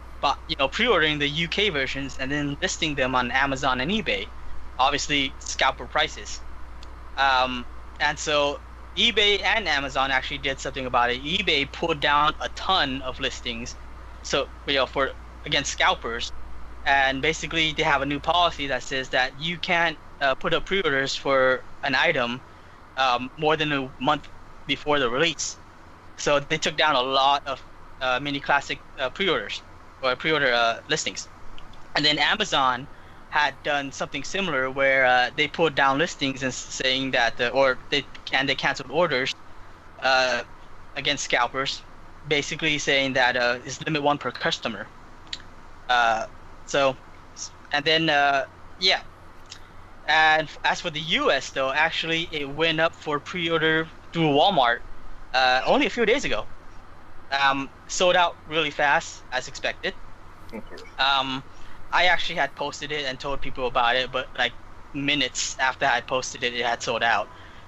pre-ordering the UK versions and then listing them on Amazon and eBay, obviously scalper prices. And so eBay and Amazon actually did something about it. eBay pulled down a ton of listings, so for against scalpers, and basically they have a new policy that says that you can't put up pre-orders for an item more than a month before the release. So they took down a lot of mini classic pre-orders or pre-order listings, and then Amazon had done something similar where they pulled down listings and saying that they canceled orders against scalpers, basically saying that it's limit 1 per customer. And then yeah. And as for the US though, actually it went up for pre-order through Walmart only a few days ago. Sold out really fast as expected. I actually had posted it and told people about it, but like minutes after I posted it, it had sold out.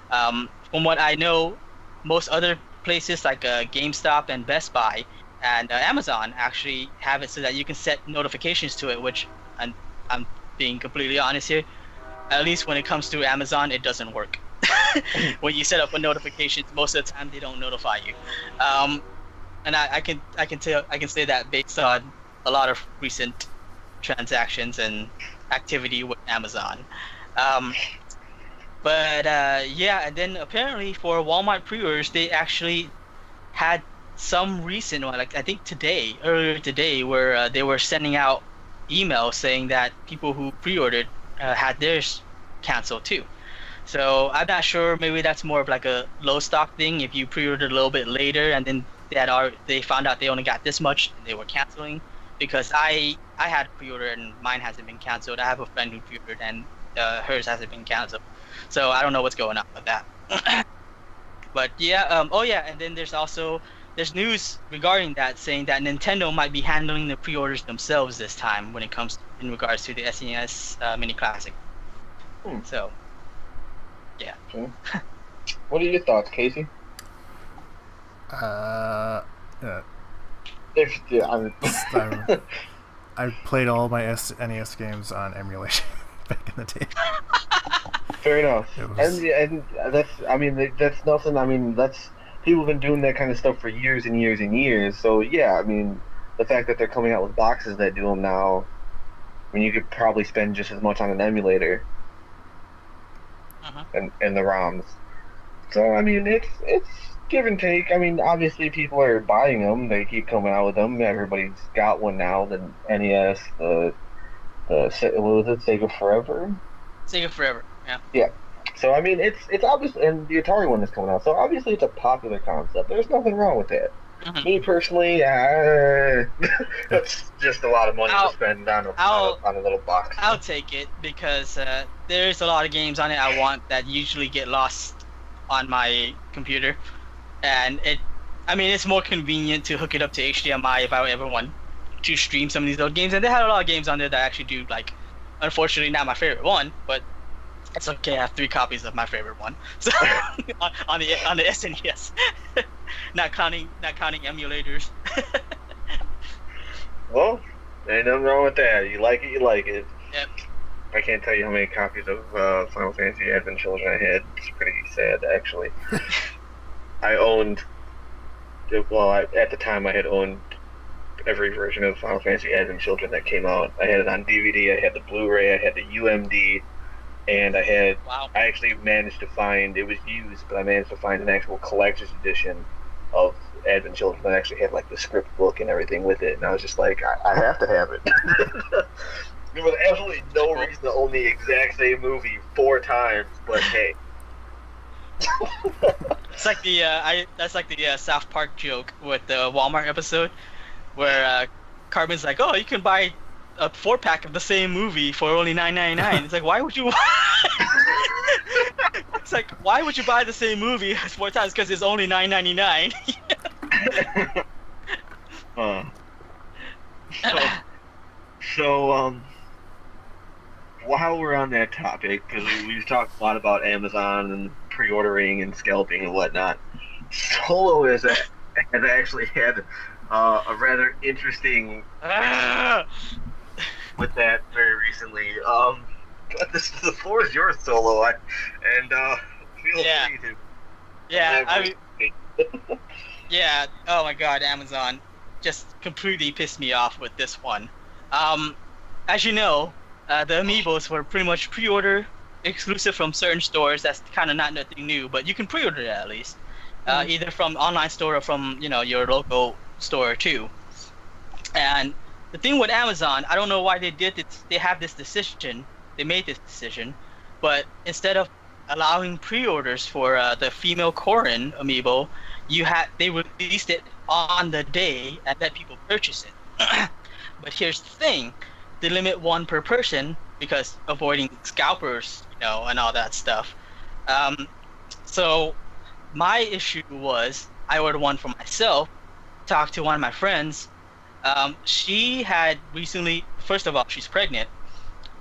From what I know, most other places like GameStop and Best Buy and Amazon actually have it so that you can set notifications to it, which I'm being completely honest here. At least when it comes to Amazon, it doesn't work. When you set up a notification, most of the time they don't notify you. And I can say that based on a lot of recent transactions and activity with Amazon. Yeah, and then apparently for Walmart pre-orders, they actually had some recent one, like I think earlier today, where they were sending out emails saying that people who pre-ordered had theirs canceled too. So I'm not sure, maybe that's more of like a low stock thing. If you pre-ordered a little bit later and then they found out they only got this much, they were canceling. Because I had pre-order and mine hasn't been canceled. I have a friend who pre-ordered and hers hasn't been canceled. So I don't know what's going on with that. But yeah, and then there's news regarding that saying that Nintendo might be handling the pre-orders themselves this time when it comes in regards to the SNES Mini Classic. So, yeah. Okay. What are your thoughts, Casey? Yeah. I played all my SNES games on emulation back in the day. Fair enough. Was... And that's nothing. I mean, that's people have been doing that kind of stuff for years and years and years. So yeah, I mean, the fact that they're coming out with boxes that do them now, I mean, you could probably spend just as much on an emulator and the ROMs. So I mean, it's give and take. I mean, obviously people are buying them. They keep coming out with them. Everybody's got one now. The NES, what was it, Sega Forever? Sega Forever. Yeah. Yeah. So I mean, it's obvious, and the Atari one is coming out. So obviously, it's a popular concept. There's nothing wrong with that. Mhm. Me personally, that's just a lot of money to spend on a little box. I'll take it because there's a lot of games on it I want that usually get lost on my computer, and it's more convenient to hook it up to HDMI if I ever want to stream some of these old games. And they had a lot of games on there that I actually do like. Unfortunately, not my favorite one, but it's okay. I have 3 copies of my favorite one, so on the SNES. not counting emulators. Well, ain't nothing wrong with that. You like it, you like it. Yep. I can't tell you how many copies of Final Fantasy Advent Children I had. It's pretty sad, actually. I owned, at the time I had owned every version of Final Fantasy Advent Children that came out. I had it on DVD, I had the Blu-ray, I had the UMD, and I actually managed to find, it was used, but I managed to find an actual collector's edition of Advent Children that actually had like the script book and everything with it, and I was just like, I have to have it. There was absolutely no reason to own the exact same movie 4 times, but hey. It's like that's like the South Park joke with the Walmart episode where Carmen's like, oh, you can buy a 4-pack of the same movie for only $9.99. It's like, why would you? It's like, why would you buy the same movie 4 times? Because it's only $9.99. So, while we're on that topic, because we've talked a lot about Amazon and pre-ordering and scalping and whatnot, Soulo has actually had a rather interesting with that very recently. But the floor is yours, Soulo, and feel free to. Yeah, yeah. Oh my God, Amazon just completely pissed me off with this one. As you know, the Amiibos were pretty much pre-order exclusive from certain stores. That's kind of not nothing new, but you can pre-order it at least, either from online store or from your local store too. And the thing with Amazon, I don't know why they did it. They have this decision. They made this decision, but instead of allowing pre-orders for the female Korin Amiibo, they released it on the day and let people purchase it. But here's the thing: they limit 1 per person because avoiding scalpers, and all that stuff. So my issue was I ordered one for myself. Talked to one of my friends. She had recently, first of all, she's pregnant.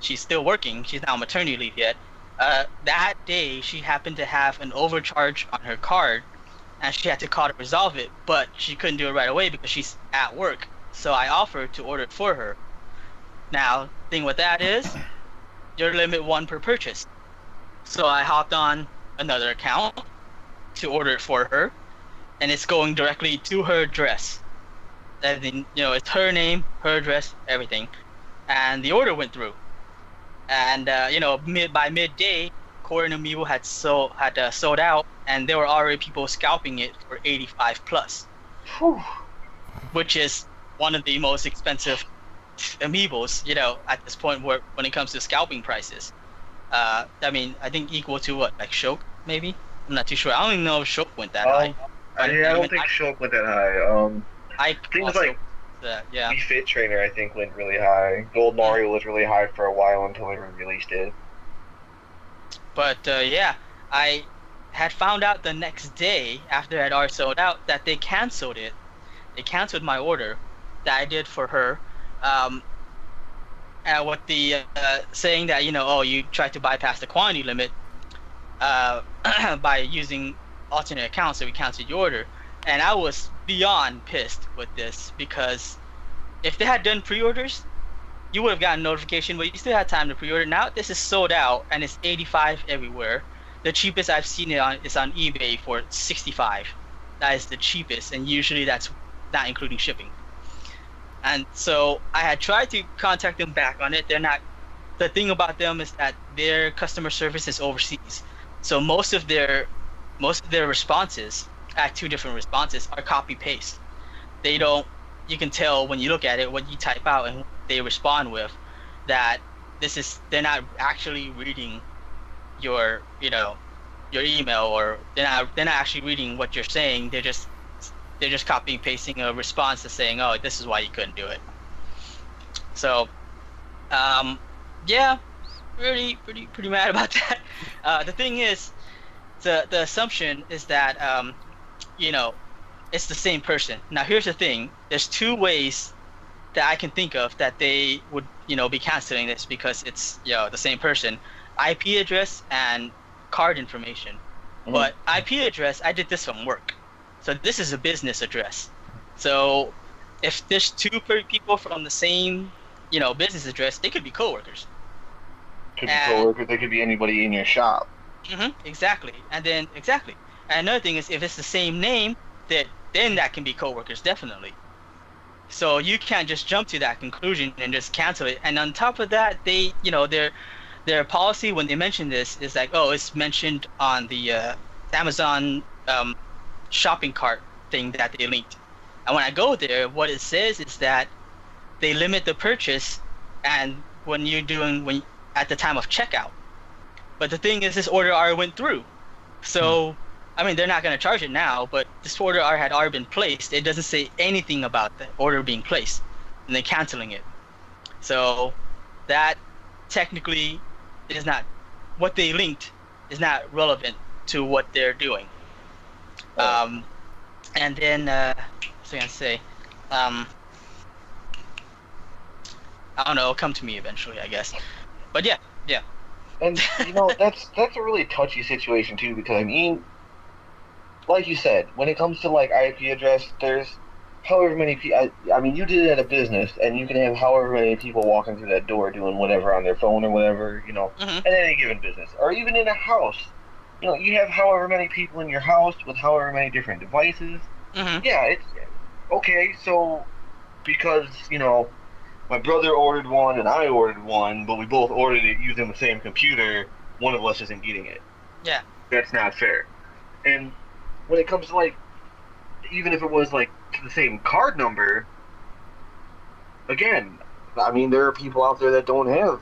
She's still working. She's not on maternity leave yet. That day, she happened to have an overcharge on her card, and she had to call to resolve it, but she couldn't do it right away because she's at work. So I offered to order it for her. Now, thing with that is, you're limit 1 per purchase. So I hopped on another account to order it for her, and it's going directly to her address. And then, it's her name, her address, everything. And the order went through. And by midday, Korin Amiibo had sold out, and there were already people scalping it for 85 plus. Whew. Which is one of the most expensive Amiibos, at this point when it comes to scalping prices. I think equal to what, like Shulk, maybe? I'm not too sure. I don't even know if Shulk went that high. I don't think Shulk went that high. Things like Wii Fit Trainer, I think, went really high. Gold Mario was really high for a while until they released it. But I had found out the next day after it had already sold out that they canceled it. They canceled my order that I did for her. With the saying that you tried to bypass the quantity limit by using alternate accounts, so we canceled your order. And I was beyond pissed with this because if they had done pre-orders, you would have gotten notification, but you still had time to pre-order. Now this is sold out and it's 85 everywhere. The cheapest I've seen it is on eBay for 65. That is the cheapest, and usually that's not including shipping. And so I had tried to contact them back on it. They're not. The thing about them is that their customer service is overseas, so most of their most of their responses, I had 2 different responses, are copy paste. They don't. You can tell when you look at it, what you type out and what they respond with, that they're not actually reading your your email, or they're not actually reading what you're saying. They're just copying pasting a response to saying, oh, this is why you couldn't do it. So yeah, pretty mad about that. The thing is, the assumption is that it's the same person. Now here's the thing: there's 2 ways that I can think of that they would be canceling this because it's the same person: IP address and card information. Mm-hmm. But IP address, I did this from work, so this is a business address. So if there's 2 people from the same business address, they could be coworkers. Could be coworkers. They could be anybody in your shop. Exactly. And another thing is, if it's the same name, then that can be coworkers, definitely. So you can't just jump to that conclusion and just cancel it. And on top of that, they their policy when they mention this is like, oh, it's mentioned on the Amazon shopping cart thing that they linked. And when I go there, what it says is that they limit the purchase and when at the time of checkout. But the thing is, this order already went through. So I mean, they're not going to charge it now, but this order had already been placed. It doesn't say anything about the order being placed and then canceling it. So that technically is not what they linked, is not relevant to what they're doing. And then what was I going to say? I don't know, it'll come to me eventually, I guess. But yeah. And that's a really touchy situation too, because I mean, like you said, when it comes to like IP address, there's however many people. I mean, you did it at a business, and you can have however many people walking through that door doing whatever on their phone or whatever, at any given business, or even in a house. You have however many people in your house with however many different devices. Yeah, it's okay. So because my brother ordered one and I ordered one, but we both ordered it using the same computer, one of us isn't getting it. Yeah, that's not fair. And when it comes to like, even if it was like the same card number, again, I mean, there are people out there that don't have,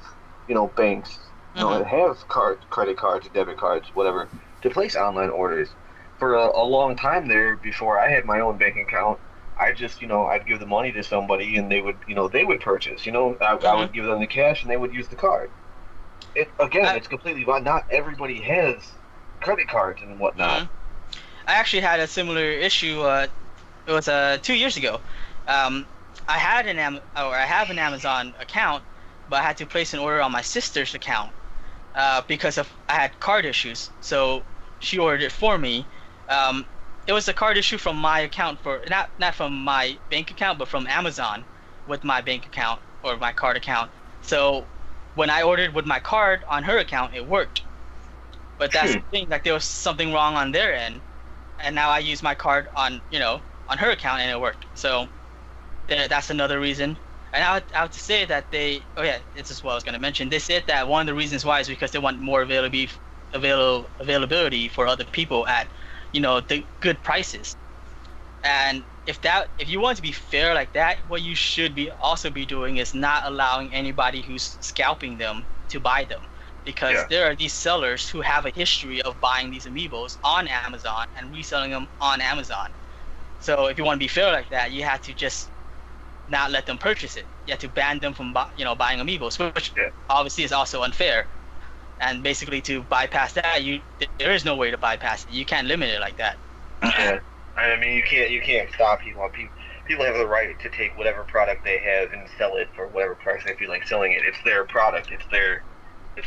banks, that have credit cards, debit cards, whatever, to place online orders. For a long time there, before I had my own bank account, I just, I'd give the money to somebody and they would purchase, I would give them the cash and they would use the card. It's completely fine. Not everybody has credit cards and whatnot. I actually had a similar issue. It was 2 years ago. I have an Amazon account, but I had to place an order on my sister's account because I had card issues. So she ordered it for me. It was a card issue from my account, for not from my bank account, but from Amazon with my bank account or my card account. So when I ordered with my card on her account, it worked. But that's the thing, like there was something wrong on their end, and now I use my card on on her account and it worked. So that's another reason. And I would say that this is what I was going to mention. They said that one of the reasons why is because they want more availability for other people at the good prices. And if you want to be fair like that, what you should also be doing is not allowing anybody who's scalping them to buy them, because there are these sellers who have a history of buying these Amiibos on Amazon and reselling them on Amazon. So if you want to be fair like that, you have to just not let them purchase it. You have to ban them from buying Amiibos, which obviously is also unfair. And basically, to bypass that, there is no way to bypass it. You can't limit it like that. Yeah, I mean, you can't stop people. People have the right to take whatever product they have and sell it for whatever price they feel like selling it. It's their product. It's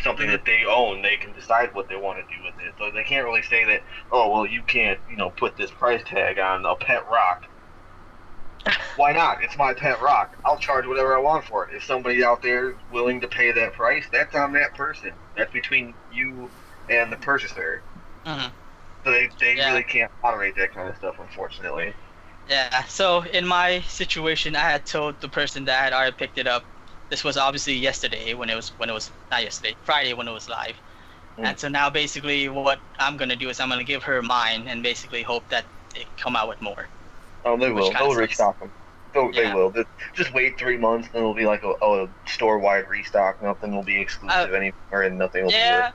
something that they own. They can decide what they want to do with it. So they can't really say that, oh, well, you can't, put this price tag on a pet rock. Why not? It's my pet rock. I'll charge whatever I want for it. If somebody out there is willing to pay that price, that's on that person. That's between you and the purchaser. So they really can't moderate that kind of stuff, unfortunately. Yeah, so in my situation, I had told the person that I had already picked it up. This was obviously yesterday Friday when it was live. And so now basically what I'm gonna do is I'm gonna give her mine and basically hope that they come out with more. Oh, they will. They'll sucks. restock them. They will. Just wait 3 months, then it'll be like a store-wide restock. Nothing will be exclusive anymore, and nothing will be worth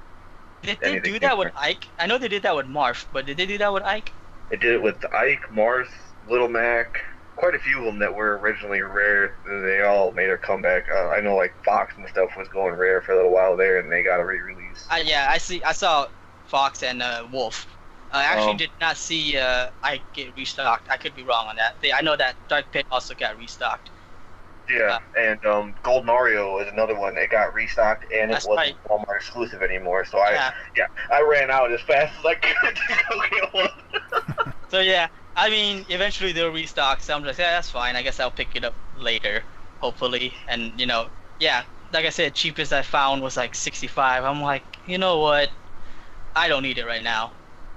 Did they do that with Ike? I know they did that with Marth, but did they do that with Ike? They did it with Ike, Marth, Little Mac, quite a few of them that were originally rare. They all made a comeback. I know like Fox and stuff was going rare for a little while there, and they got a re-release. I saw Fox and Wolf. I actually did not see Ike get restocked. I could be wrong on that. I know that Dark Pit also got restocked. Yeah, and Gold Mario is another one that got restocked, and it wasn't Walmart exclusive anymore. So I ran out as fast as I could to go get one. So yeah, I mean, eventually they'll restock. So I'm just that's fine. I guess I'll pick it up later, hopefully. And like I said, cheapest I found was like 65. I'm like, you know what? I don't need it right now.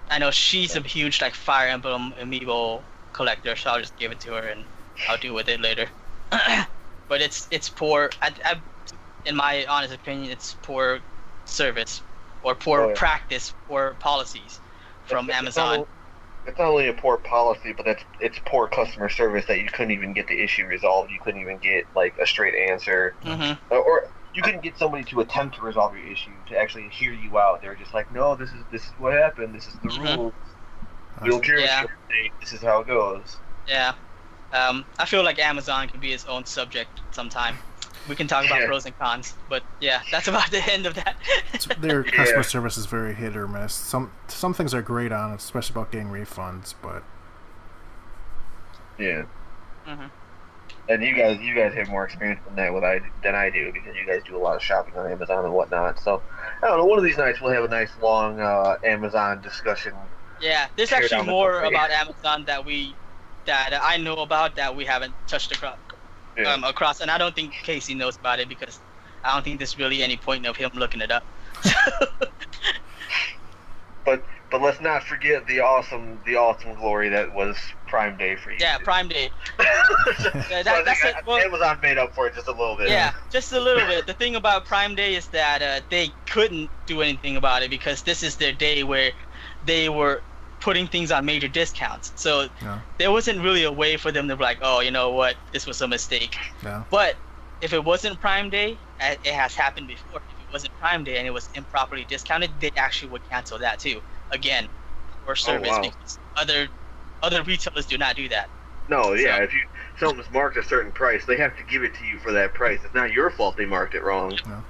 I know she's a huge like Fire Emblem Amiibo collector, so I'll just give it to her and I'll do with it later. But it's poor. In my honest opinion, it's poor service or poor practice or policies from Amazon. It's not only a poor policy, but it's poor customer service that you couldn't even get the issue resolved. You couldn't even get like a straight answer, or you couldn't get somebody to attempt to resolve your issue, to actually hear you out. They're just like, no, this is what happened. This is the rules. We'll cure it. This is how it goes. Yeah. I feel like Amazon can be its own subject sometime. We can talk about pros and cons, but yeah, that's about the end of that. Their customer service is very hit or miss. Some things are great on it, especially about getting refunds, but and you guys have more experience than I do, because you guys do a lot of shopping on Amazon and whatnot. So I don't know. One of these nights we'll have a nice long Amazon discussion. Yeah, there's actually more about Amazon that I know about that we haven't touched across, and I don't think Casey knows about it because I don't think there's really any point of him looking it up. But let's not forget the awesome glory that was Prime Day for you. Yeah, Prime Day. Amazon made up for it just a little bit. Yeah, just a little bit. The thing about Prime Day is that they couldn't do anything about it because this is their day where they were putting things on major discounts. So there wasn't really a way for them to be like, oh, you know what, this was a mistake. Yeah. But if it wasn't Prime Day, it has happened before. If it wasn't Prime Day and it was improperly discounted, they actually would cancel that too. Again, for service, because other retailers do not do that. No, yeah, if something's marked a certain price, they have to give it to you for that price. It's not your fault they marked it wrong. No.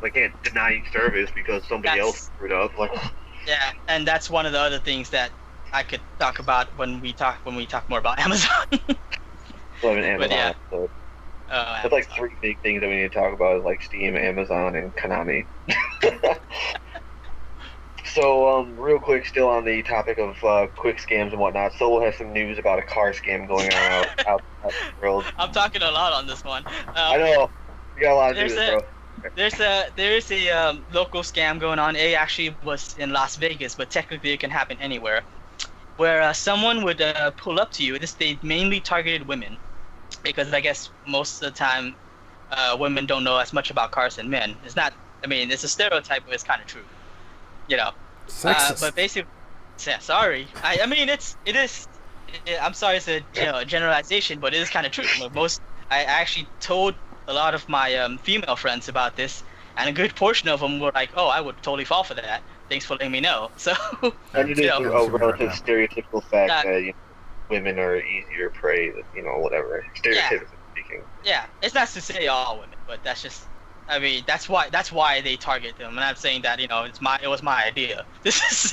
They can't deny you service because somebody else screwed up. Yeah, and that's one of the other things that I could talk about when we talk more about Amazon. Love an Amazon episode. There's like 3 big things that we need to talk about, like Steam, Amazon, and Konami. So, real quick, still on the topic of quick scams and whatnot, Soulo has some news about a car scam going on out in the world. I'm talking a lot on this one. I know. We got a lot of news, bro. There is a local scam going on. It actually was in Las Vegas, but technically it can happen anywhere. Where someone would pull up to you. They mainly targeted women, because I guess most of the time women don't know as much about cars than men. It's not. I mean, it's a stereotype, but it's kind of true. You know. But basically, sorry. I mean, it is. I'm sorry, it's a generalization, but it is kind of true. I actually told a lot of my female friends about this, and a good portion of them were like, "Oh, I would totally fall for that. Thanks for letting me know." So, and it is a relative stereotypical fact that women are easier prey. Whatever. Stereotypically speaking. Yeah, it's not to say all women, but that's just. I mean, that's why they target them, and I'm saying that it was my idea. This is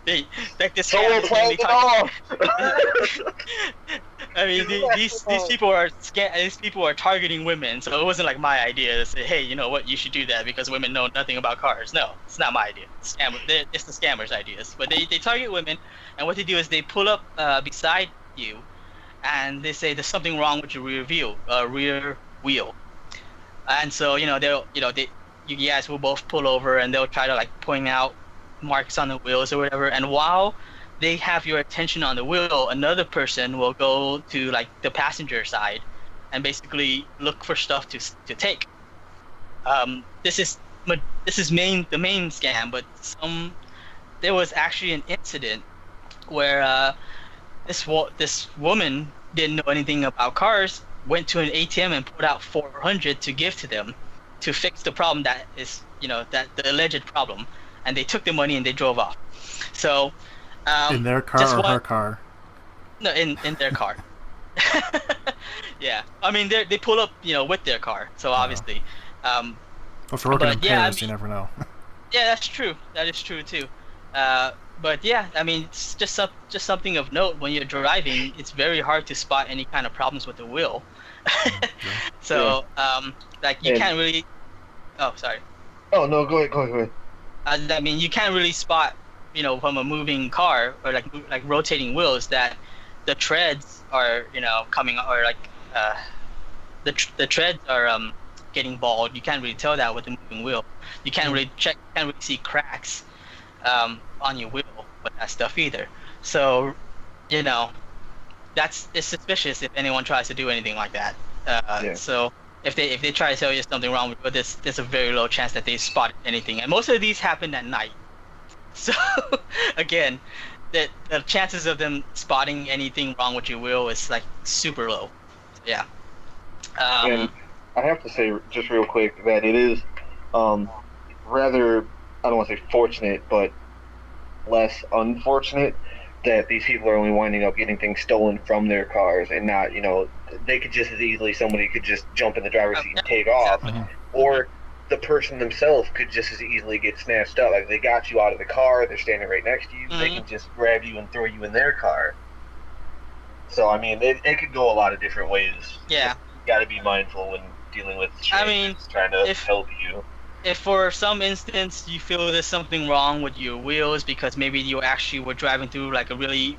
this scam is mainly targeting. I mean, these people are targeting women, so it wasn't like my idea to say, hey, you know what, you should do that because women know nothing about cars. No, it's not my idea. It's the scammers' ideas. But they target women, and what they do is they pull up beside you, and they say there's something wrong with your rear wheel. And so you guys will both pull over, and they'll try to like point out marks on the wheels or whatever. And while they have your attention on the wheel, another person will go to like the passenger side and basically look for stuff to take. This is this is the main scam, but there was actually an incident where this woman didn't know anything about cars, went to an ATM and pulled out 400 to give to them to fix the problem that is, that the alleged problem, and they took the money and they drove off. So in their car or her car? No, in their car. Yeah, I mean they pull up with their car, so obviously. Well, if you're working in Paris, you never know. Yeah, that's true. That is true too. But yeah, I mean, it's just something of note when you're driving. It's very hard to spot any kind of problems with the wheel. So, like you can't really. Oh, sorry. Oh no, go ahead. I mean, you can't really spot, from a moving car or like rotating wheels that the treads are, coming, or like the treads are getting bald. You can't really tell that with the moving wheel. You can't really see cracks on your wheel with that stuff either. So, it's suspicious if anyone tries to do anything like that. So if they try to tell you something wrong with this, there's a very low chance that they spot anything. And most of these happen at night. So again, the chances of them spotting anything wrong with your wheel is like super low. Yeah. And I have to say just real quick that it is rather, I don't want to say fortunate, but less unfortunate that these people are only winding up getting things stolen from their cars and not, they could just as easily, somebody could just jump in the driver's seat and take off, or the person themselves could just as easily get snatched up. Like, they got you out of the car, they're standing right next to you, they can just grab you and throw you in their car. So, I mean, it could go a lot of different ways. Yeah. You gotta be mindful when dealing with strangers trying to help you. If for some instance you feel there's something wrong with your wheels because maybe you actually were driving through like a really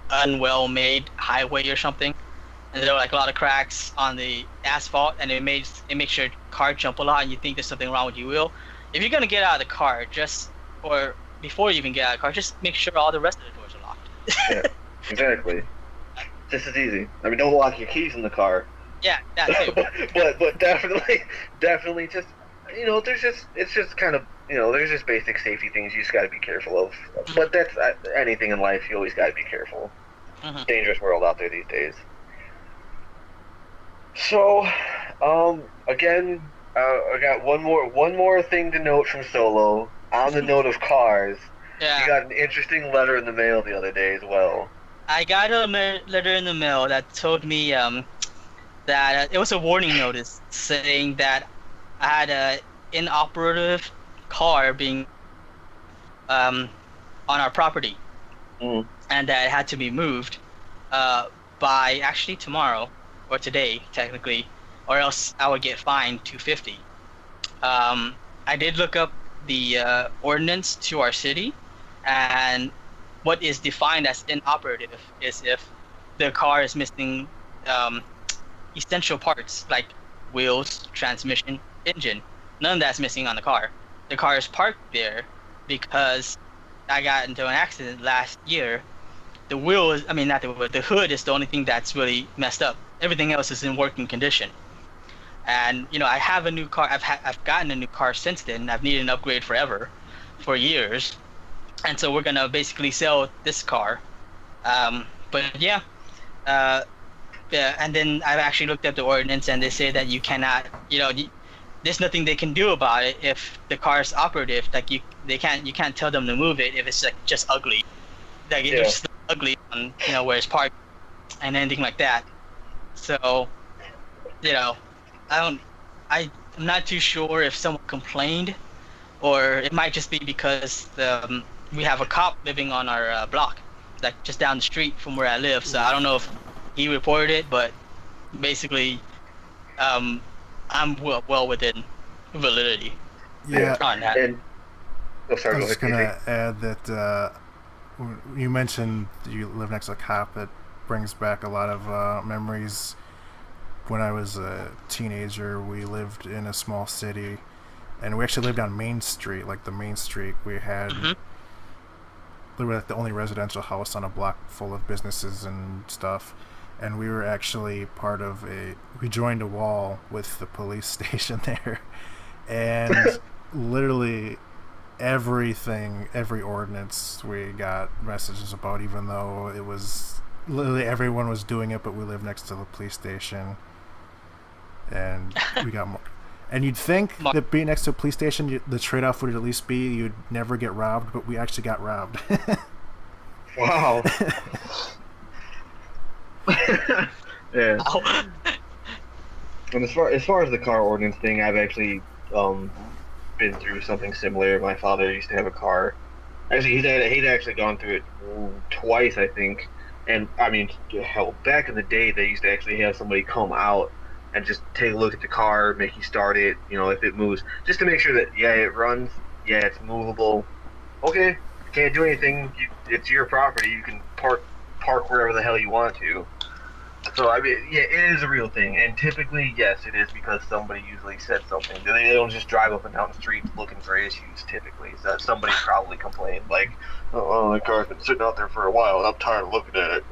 unwell-made highway or something, and there are like a lot of cracks on the asphalt, and it makes your car jump a lot, and you think there's something wrong with your wheel, if you're gonna get out of the car, or before you even get out of the car, just make sure all the rest of the doors are locked. Yeah, exactly. Just as easy. I mean, don't lock your keys in the car. Yeah, that too. but definitely just, it's just kind of, there's just basic safety things you just got to be careful of. But that's anything in life, you always got to be careful. Dangerous world out there these days. So, again, I got one more thing to note from Soulo. On the note of cars, you got an interesting letter in the mail the other day as well. I got a letter in the mail that told me that it was a warning notice saying that I had an inoperative car being on our property, and that it had to be moved by actually tomorrow or today technically, or else I would get fined $250. I did look up the ordinance to our city, and what is defined as inoperative is if the car is missing essential parts like wheels, transmission, engine. None of that's missing on the car. The car is parked there because I got into an accident last year. The wheel is, not the wheel, the hood is the only thing that's really messed up. Everything else is in working condition. And I have a new car. I've gotten a new car since then. I've needed an upgrade for years. And so we're gonna basically sell this car. But yeah, and then I've actually looked up the ordinance, and they say that you cannot, there's nothing they can do about it if the car is operative. Like you can't tell them to move it if it's like just ugly, like it's just ugly on where it's parked and anything like that. So, I'm not too sure if someone complained, or it might just be because we have a cop living on our block, like just down the street from where I live. So I don't know if he reported it, but basically, I'm well within validity. Yeah. On that. And, sorry, I was just gonna add that you mentioned you live next to a cop. That brings back a lot of memories. When I was a teenager, we lived in a small city, and we actually lived on Main Street, like the main street. We had we were like the only residential house on a block full of businesses and stuff, and we were actually part of we joined a wall with the police station there, and literally everything, every ordinance we got messages about, even though it was literally everyone was doing it, but we live next to the police station, and we got more. And you'd think that being next to a police station, the trade-off would at least be you'd never get robbed, but we actually got robbed. Wow. Yeah. Ow. And as far as the car ordinance thing, I've actually been through something similar. My father used to have a car. Actually, he'd actually gone through it twice, I think. And I mean, hell, back in the day, they used to actually have somebody come out and just take a look at the car, make you start it, if it moves, just to make sure that it runs, it's movable. Okay, can't do anything. It's your property. You can park wherever the hell you want to. So I mean, it is a real thing, and typically, yes, it is because somebody usually said something. They don't just drive up and down the street looking for issues. Typically, so somebody probably complained like, "Oh, the car's been sitting out there for a while, and I'm tired of looking at it."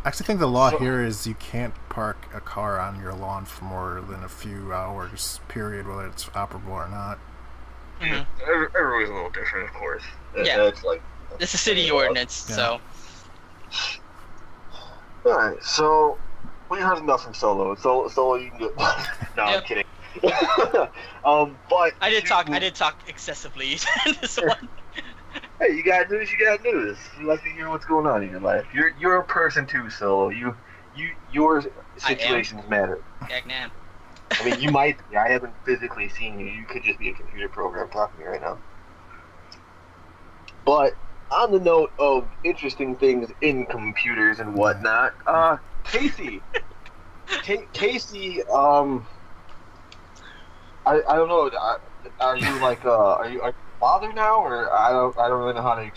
I actually think the law here is you can't park a car on your lawn for more than a few hours, period, whether it's operable or not. Mhm. Everybody's a little different, of course. Yeah. It's like It's a city ordinance, so. Alright, so we heard enough from Soulo. Soulo, you can go. No, I'm kidding. But I did talk excessively in this one. Hey, you got news. You got news. You like to hear what's going on in your life. You're a person too, Soulo. Your situations matter. Gagnan. I mean, you might. I haven't physically seen you. You could just be a computer program talking to me right now. But on the note of interesting things in computers and whatnot, Casey, Casey, I don't know. Are you like are you father now, or I don't really know how to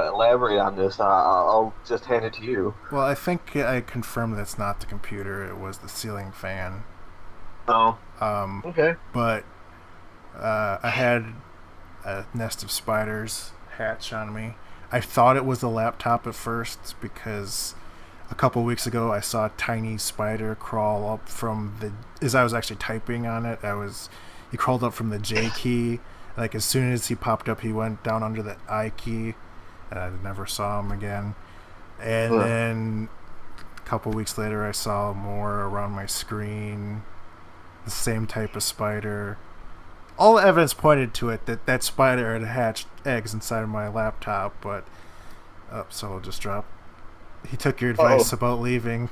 elaborate on this. I'll just hand it to you. Well, I think I confirmed that's not the computer. It was the ceiling fan. Oh. Okay. But I had a nest of spiders hatch on me. I thought it was the laptop at first because a couple weeks ago I saw a tiny spider crawl up from as I was actually typing on it. He crawled up from the J key. Like as soon as he popped up, he went down under the I key, and I never saw him again. And then a couple weeks later, I saw more around my screen. The same type of spider. All the evidence pointed to it that spider had hatched eggs inside of my laptop, but Soulo just dropped. He took your advice about leaving.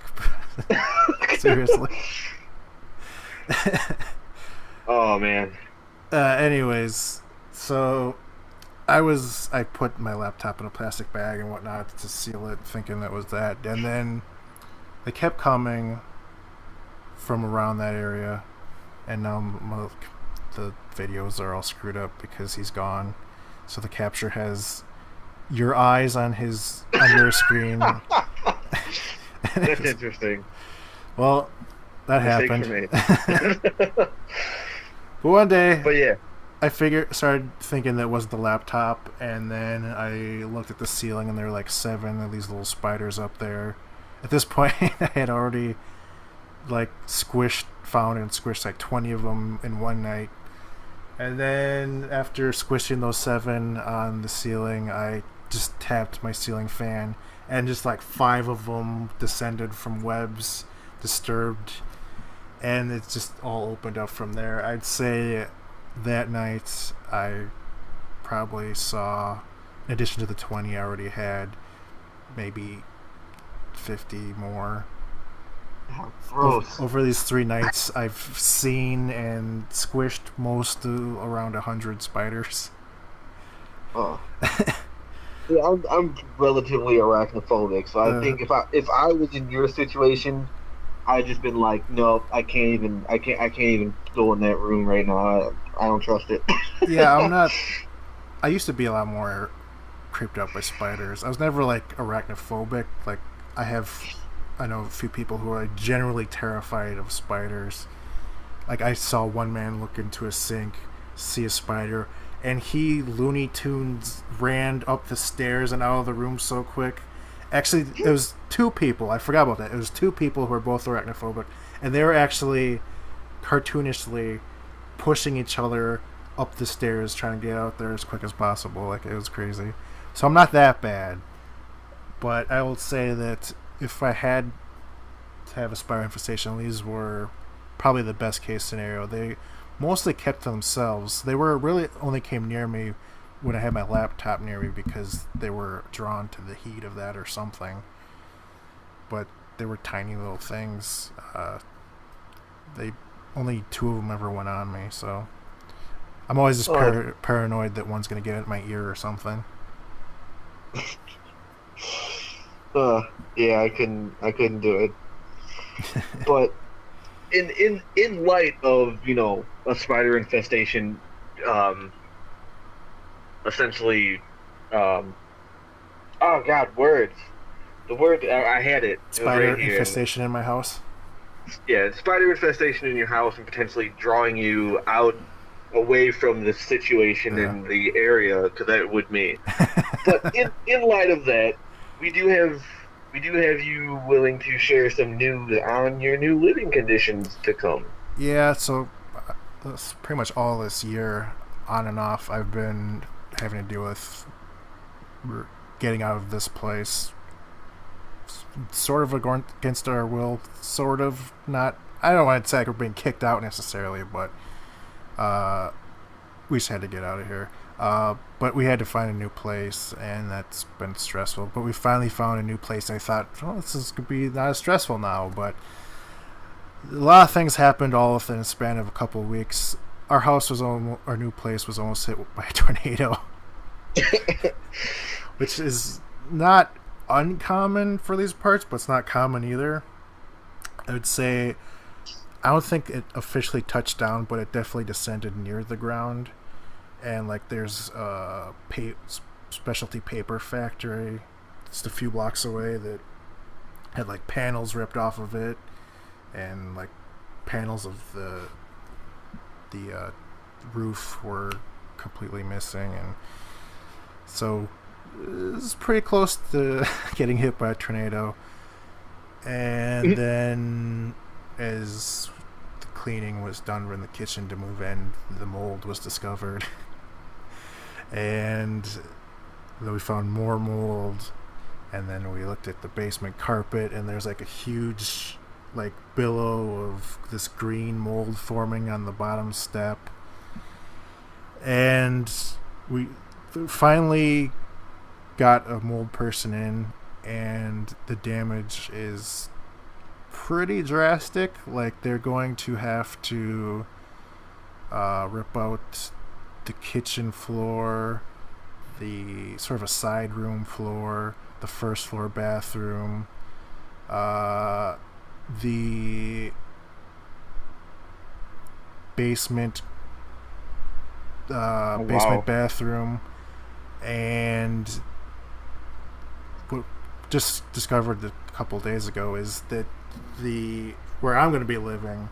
Seriously. Oh man. Anyways, so I put my laptop in a plastic bag and whatnot to seal it, thinking that was that. And then they kept coming from around that area, and now the videos are all screwed up because he's gone. So the capture has your eyes on your screen. That's interesting. Well, that happened. But one day, I started thinking that was the laptop, and then I looked at the ceiling, and there were like 7 of these little spiders up there. At this point, I had already found and squished like 20 of them in one night. And then after squishing those 7 on the ceiling, I just tapped my ceiling fan, and just like 5 of them descended from webs, disturbed, and it just all opened up from there. I'd say that night I probably saw, in addition to the 20 I already had, maybe 50 more. Gross. Over these 3 nights, I've seen and squished around 100 spiders. Oh. Yeah, I'm relatively arachnophobic, so I think if I was in your situation, I'd just been like, no, I can't even go in that room right now. I don't trust it. Yeah, I'm not. I used to be a lot more creeped out by spiders. I was never like arachnophobic. Like I know a few people who are generally terrified of spiders. Like I saw one man look into a sink, see a spider, and he Looney Tunes ran up the stairs and out of the room so quick. Actually, it was 2 people. I forgot about that. It was 2 people who were both arachnophobic, and they were actually cartoonishly pushing each other up the stairs trying to get out there as quick as possible. Like, it was crazy. So I'm not that bad. But I will say that if I had to have a spider infestation, these were probably the best case scenario. They mostly kept to themselves. They were really only came near me when I had my laptop near me because they were drawn to the heat of that or something. But they were tiny little things. They only 2 of them ever went on me, so I'm always just paranoid that one's going to get in my ear or something. Yeah, I couldn't do it. But in light of, you know, a spider infestation, essentially, oh God, words. The word I had it. Spider right infestation in my house. Yeah, spider infestation in your house and potentially drawing you out away from the situation in the area, because that would mean. But in light of that, we do have you willing to share some news on your new living conditions to come. Yeah, so that's pretty much all this year, on and off, I've been having to deal with getting out of this place. Sort of against our will, sort of not. I don't want to say we're being kicked out necessarily, but we just had to get out of here. But we had to find a new place, and that's been stressful. But we finally found a new place. I thought, well, this is going to be not as stressful now, but a lot of things happened all within a span of a couple of weeks. Our new place was almost hit by a tornado, which is not uncommon for these parts, but it's not common either. I would say, I don't think it officially touched down, but it definitely descended near the ground. And like, there's a specialty paper factory just a few blocks away that had like panels ripped off of it, and like panels of the roof were completely missing, and so it was pretty close to getting hit by a tornado. And then as the cleaning was done in the kitchen to move in, the mold was discovered. And then we found more mold, and then we looked at the basement carpet, and there's like a huge like billow of this green mold forming on the bottom step. And we finally got a mold person in, and the damage is pretty drastic. Like, they're going to have to rip out the kitchen floor, the sort of a side room floor, the first floor bathroom, the basement bathroom, and what just discovered a couple days ago is that where I'm going to be living,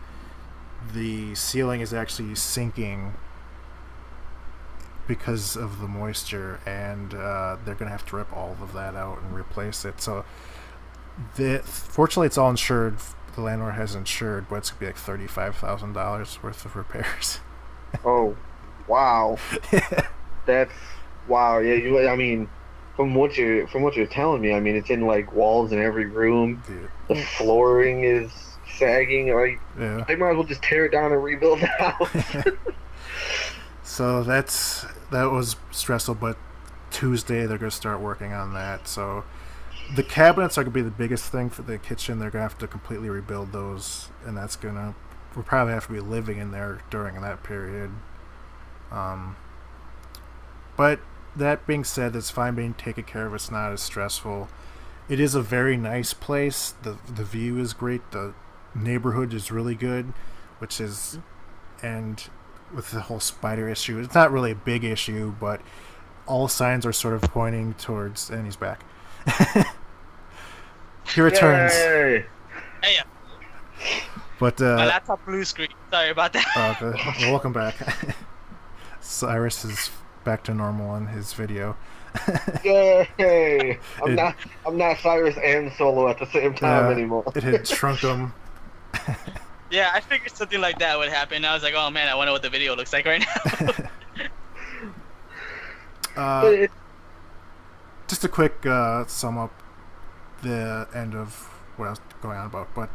the ceiling is actually sinking because of the moisture, and they're going to have to rip all of that out and replace it. So fortunately it's all insured. The landlord has insured, but it's going to be like $35,000 worth of repairs. Oh, wow. That's wow. Yeah, I mean, from what you're telling me, I mean, it's in like walls in every room. Dude. The flooring is sagging. Like, yeah. I might as well just tear it down and rebuild the house. So that was stressful, but Tuesday they're going to start working on that. So the cabinets are going to be the biggest thing for the kitchen. They're going to have to completely rebuild those, and we'll probably have to be living in there during that period. But that being said, it's fine being taken care of. It's not as stressful. It is a very nice place. The view is great. The neighborhood is really good, and with the whole spider issue, it's not really a big issue, but all signs are sort of pointing towards, and he's back. He returns. Yay! Hey, But my laptop blue screen. Sorry about that. Okay. Well, welcome back. Cyrus is back to normal on his video. Yay! I'm not Cyrus and Soulo at the same time anymore. It had shrunk him. Yeah, I figured something like that would happen. I was like, oh man, I wonder what the video looks like right now. Just a quick sum up the end of what I was going on about. But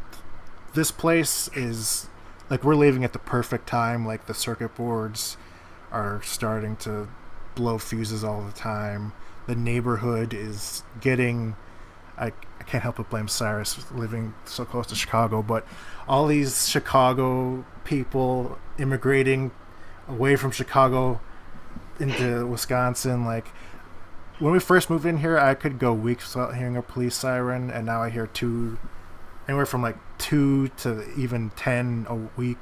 this place is like we're leaving at the perfect time. Like the circuit boards are starting to blow fuses all the time. The neighborhood is getting. I can't help but blame Cyrus living so close to Chicago, but all these Chicago people immigrating away from Chicago into Wisconsin. Like when we first moved in here, I could go weeks without hearing a police siren, and now I hear anywhere from like 2 to even 10 a week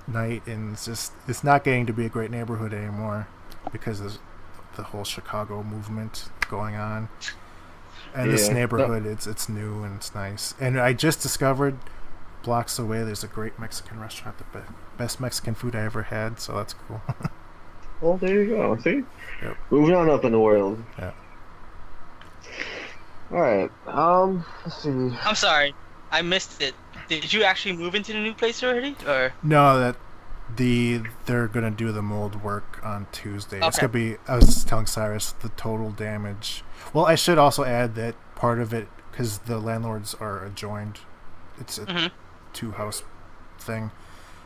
night, and it's not getting to be a great neighborhood anymore because of the whole Chicago movement going on. And this neighborhood, it's new and it's nice. And I just discovered blocks away there's a great Mexican restaurant, the best Mexican food I ever had, so that's cool. Well, there you go. See? Yep. Moving on up in the world. Yeah. Alright, let's see. I'm sorry, I missed it. Did you actually move into the new place already, or? No, they're gonna do the mold work on Tuesday. Okay. It's gonna be. I was telling Cyrus the total damage. Well, I should also add that part of it, because the landlords are adjoined. It's a 2-house thing,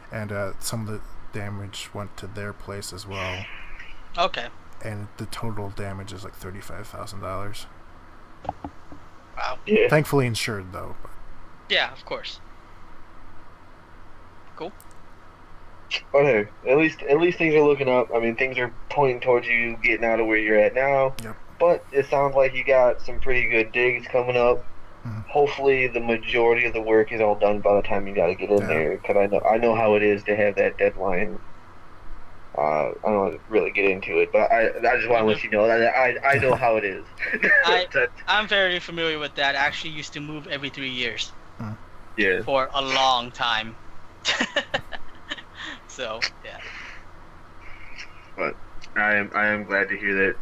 and some of the damage went to their place as well. Okay. And the total damage is like $35,000. Wow. Yeah. Thankfully insured though. But. Yeah, of course. Cool. But hey, at least things are looking up. I mean, things are pointing towards you getting out of where you're at now. Yep. But it sounds like you got some pretty good digs coming up. Mm-hmm. Hopefully, the majority of the work is all done by the time you got to get in there. Because I know how it is to have that deadline. I don't want to really get into it, but I just want to let you know that I know how it is. I'm very familiar with that. I actually used to move every 3 years. Yeah. For a long time. So yeah. But I am glad to hear that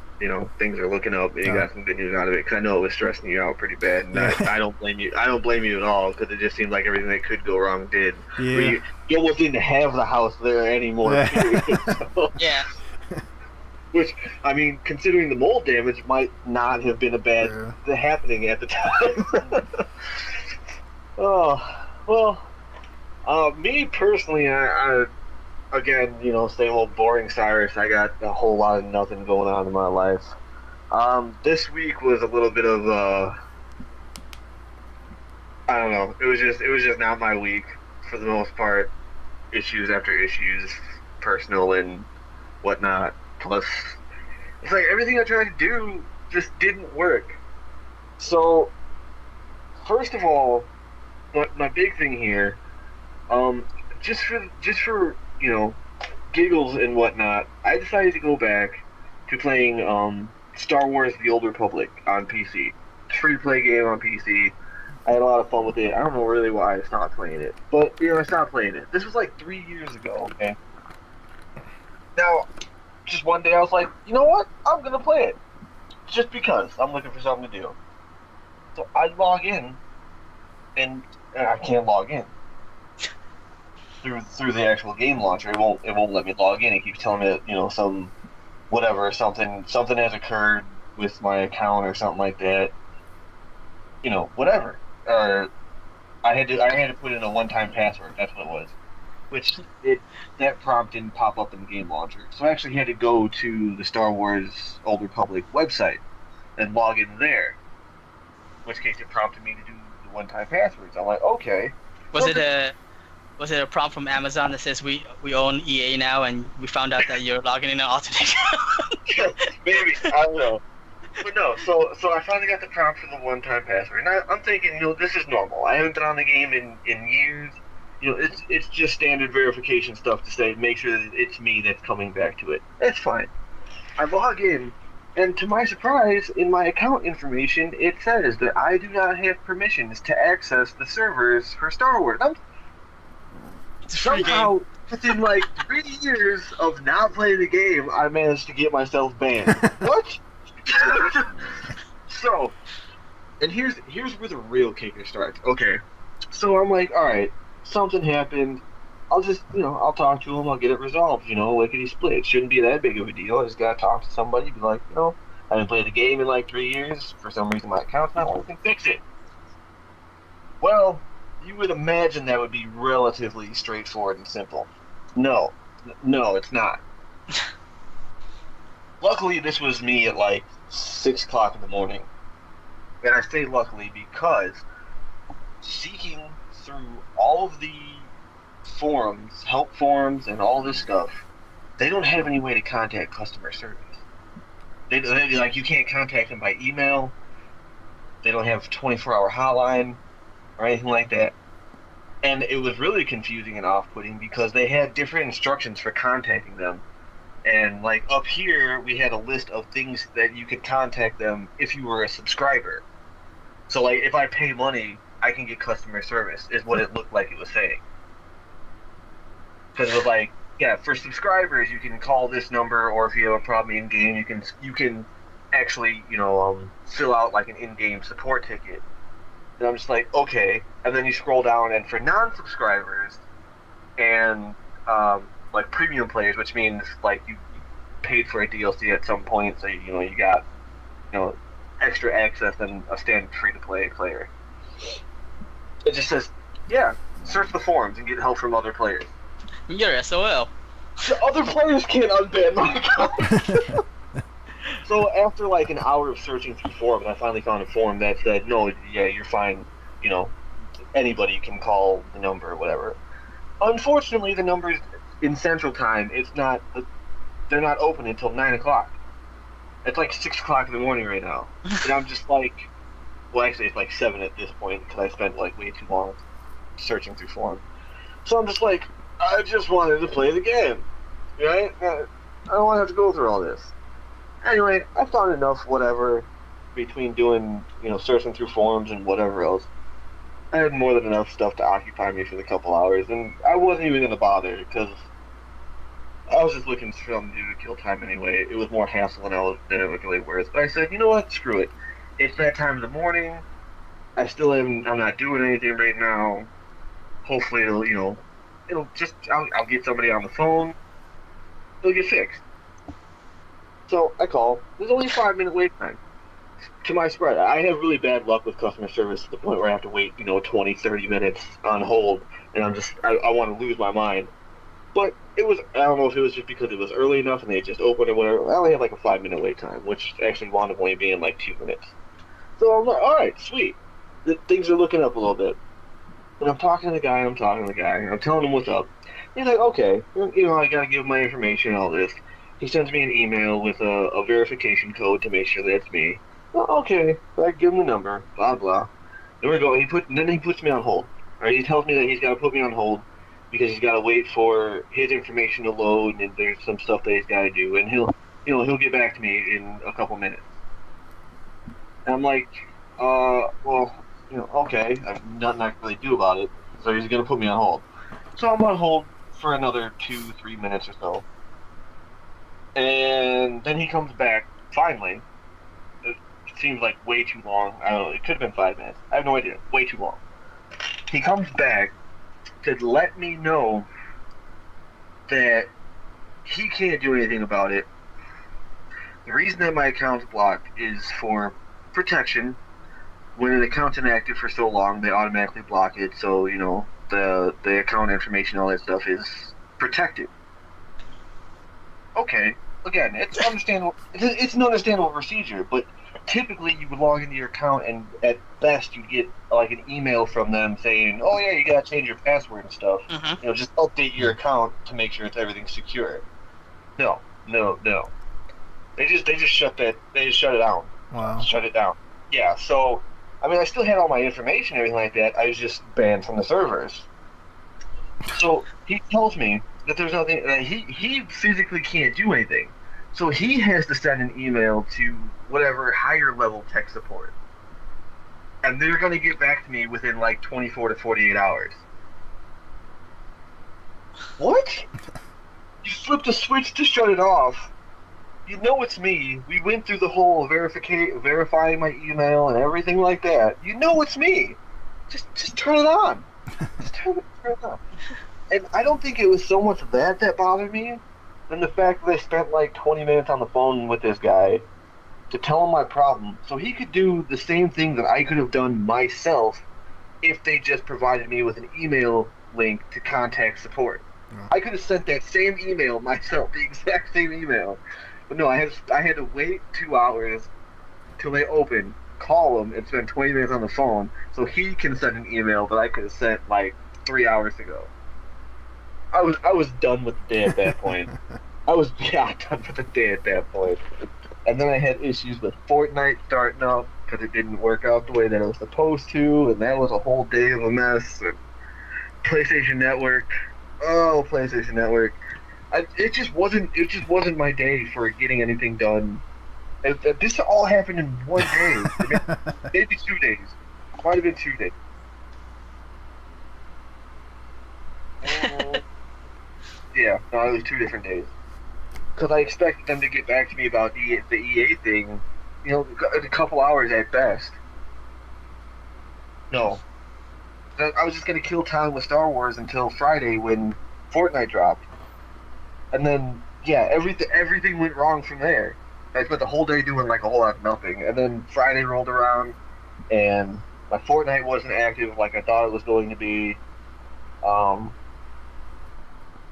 things are looking up and you got some good news out of it, because I know it was stressing you out pretty bad, and I don't blame you. I don't blame you at all, because it just seemed like everything that could go wrong did. Yeah. You almost didn't have the house there anymore. So, Yeah. which, I mean, considering the mold damage, might not have been a bad happening at the time. Oh well. Me personally, I again, same old boring Cyrus. I got a whole lot of nothing going on in my life. This week was a little bit of I don't know. It was just not my week for the most part. Issues after issues, personal and whatnot. Plus, it's like everything I tried to do just didn't work. So, first of all, my big thing here, just for giggles and whatnot, I decided to go back to playing Star Wars: The Old Republic on PC. Free-to-play game on PC. I had a lot of fun with it. I don't know really why I stopped playing it, but I stopped playing it. This was like 3 years ago. Okay. Now, just one day I was like, you know what? I'm gonna play it, just because I'm looking for something to do. So I log in, and I can't log in. Through the actual game launcher, it won't let me log in. It keeps telling me that something has occurred with my account or something like that. Whatever. I had to put in a one-time password. That's what it was. Which that prompt didn't pop up in the game launcher. So I actually had to go to the Star Wars Old Republic website and log in there. In which case it prompted me to do the one-time passwords. I'm like, okay. Was it a prompt from Amazon that says we own EA now, and we found out that you're logging in an alternate account? Maybe, I don't know. But no, so I finally got the prompt for the one-time password, and I'm thinking, this is normal. I haven't been on the game in years. It's just standard verification stuff to say, make sure that it's me that's coming back to it. That's fine. I log in, and to my surprise, in my account information, it says that I do not have permissions to access the servers for Star Wars. Somehow, within like 3 years of not playing the game, I managed to get myself banned. What? So, and here's where the real kicker starts. Okay, so I'm like, all right. something happened. I'll just, I'll talk to him. I'll get it resolved. Lickety split. It shouldn't be that big of a deal. I just gotta talk to somebody. Be like, I haven't played the game in like 3 years. For some reason, my account's not working. Fix it. Well, you would imagine that would be relatively straightforward and simple. No, it's not. Luckily, this was me at like 6 o'clock in the morning. And I say luckily because seeking through all of the forums, help forums, and all this stuff, they don't have any way to contact customer service. They like, you can't contact them by email. They don't have a 24-hour hotline or anything like that. And it was really confusing and off-putting because they had different instructions for contacting them. And like up here, we had a list of things that you could contact them if you were a subscriber. So like, if I pay money, I can get customer service, is what it looked like it was saying. Because it was like, yeah, for subscribers, you can call this number, or if you have a problem in game, you can actually, fill out like an in-game support ticket. And I'm just like, okay. And then you scroll down, and for non-subscribers and like premium players, which means like you paid for a DLC at some point, so you got extra access than a standard free-to-play player. It just says, yeah, search the forums and get help from other players. You're SOL. The other players can't unban my account. So after like an hour of searching through forums, I finally found a forum that said, no, yeah, you're fine. Anybody can call the number or whatever. Unfortunately, the numbers in Central Time, they're not open until 9 o'clock. It's like 6 o'clock in the morning right now. And I'm just like, well, actually it's like 7 at this point because I spent like way too long searching through forums. So I'm just like, I just wanted to play the game, right? I don't want to have to go through all this. Anyway, I found enough whatever between doing, searching through forums and whatever else. I had more than enough stuff to occupy me for the couple hours, and I wasn't even going to bother because I was just looking for something to do to kill time anyway. It was more hassle than it was really worth. But I said, you know what? Screw it. It's that time of the morning. I'm not doing anything right now. Hopefully I'll get somebody on the phone. It'll get fixed. So I call. There's only a 5-minute wait time. To my surprise, I have really bad luck with customer service to the point where I have to wait, 20, 30 minutes on hold, and I want to lose my mind. But I don't know if it was just because it was early enough and they just opened or whatever. I only had like a 5-minute wait time, which actually wound up only being like 2 minutes. So I'm like, alright, sweet. Things are looking up a little bit. And I'm talking to the guy, and I'm telling him what's up. He's like, okay, I gotta give him my information and all this. He sends me an email with a verification code to make sure that's me. Well, okay, so I give him the number, blah, blah. Then we go, then he puts me on hold. Right? He tells me that he's got to put me on hold because he's got to wait for his information to load, and there's some stuff that he's got to do, and he'll get back to me in a couple minutes. And I'm like, well, okay, I've nothing I can really do about it, so he's going to put me on hold. So I'm on hold for another 2-3 minutes or so. And then he comes back, finally. It seems like way too long. I don't know, it could have been 5 minutes. I have no idea. Way too long. He comes back to let me know that he can't do anything about it. The reason that my account's blocked is for protection. When an account's inactive for so long, they automatically block it, so, the account information, all that stuff is protected. Okay, again, it's understandable. It's an understandable procedure, but typically you would log into your account and at best you'd get like an email from them saying, "Oh yeah, you gotta change your password and stuff." Mm-hmm. Just update your account to make sure everything's secure. No. They just shut it down. Wow. Shut it down. Yeah. So, I still had all my information and everything like that. I was just banned from the servers. So he tells me that there's nothing. He physically can't do anything. So he has to send an email to whatever higher level tech support. And they're going to get back to me within like 24 to 48 hours. What? You flipped a switch to shut it off. You know it's me. We went through the whole verifying my email and everything like that. You know it's me. Just turn it on. Just turn fair enough. And I don't think it was so much that bothered me than the fact that I spent like 20 minutes on the phone with this guy to tell him my problem, so he could do the same thing that I could have done myself if they just provided me with an email link to contact support. Yeah. I could have sent that same email myself, the exact same email. But no, I had to wait 2 hours till they open, call him, and spend 20 minutes on the phone so he can send an email that I could have sent like 3 hours ago. I was done with the day at that point. I was done with the day at that point. And then I had issues with Fortnite starting up because it didn't work out the way that it was supposed to, and that was a whole day of a mess. And PlayStation Network, PlayStation Network. It just wasn't my day for getting anything done. This all happened in one day, maybe 2 days. Might have been 2 days. Yeah, no, it was 2 different days. Because I expected them to get back to me about the EA thing, a couple hours at best. No. I was just going to kill time with Star Wars until Friday when Fortnite dropped. And then, yeah, everything went wrong from there. I spent the whole day doing like a whole lot of nothing. And then Friday rolled around, and my Fortnite wasn't active like I thought it was going to be.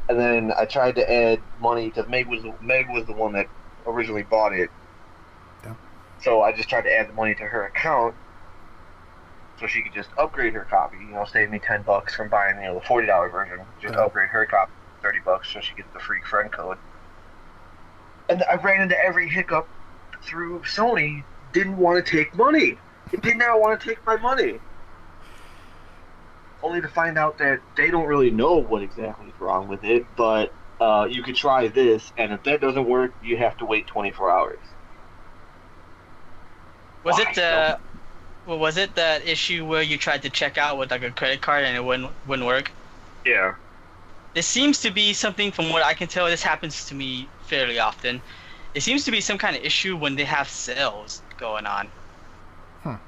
And then I tried to add money because Meg was the one that originally bought it. Yeah. So I just tried to add the money to her account so she could just upgrade her copy. Save me $10 from buying the $40 version. Just upgrade her copy $30 so she gets the free friend code. And I ran into every hiccup through Sony. Didn't want to take money. It did not want to take my money. Only to find out that they don't really know what exactly is wrong with it, but you could try this, and if that doesn't work, you have to wait 24 hours. Was it that issue where you tried to check out with like a credit card and it wouldn't work? Yeah. This seems to be something, from what I can tell, this happens to me fairly often. It seems to be some kind of issue when they have sales going on.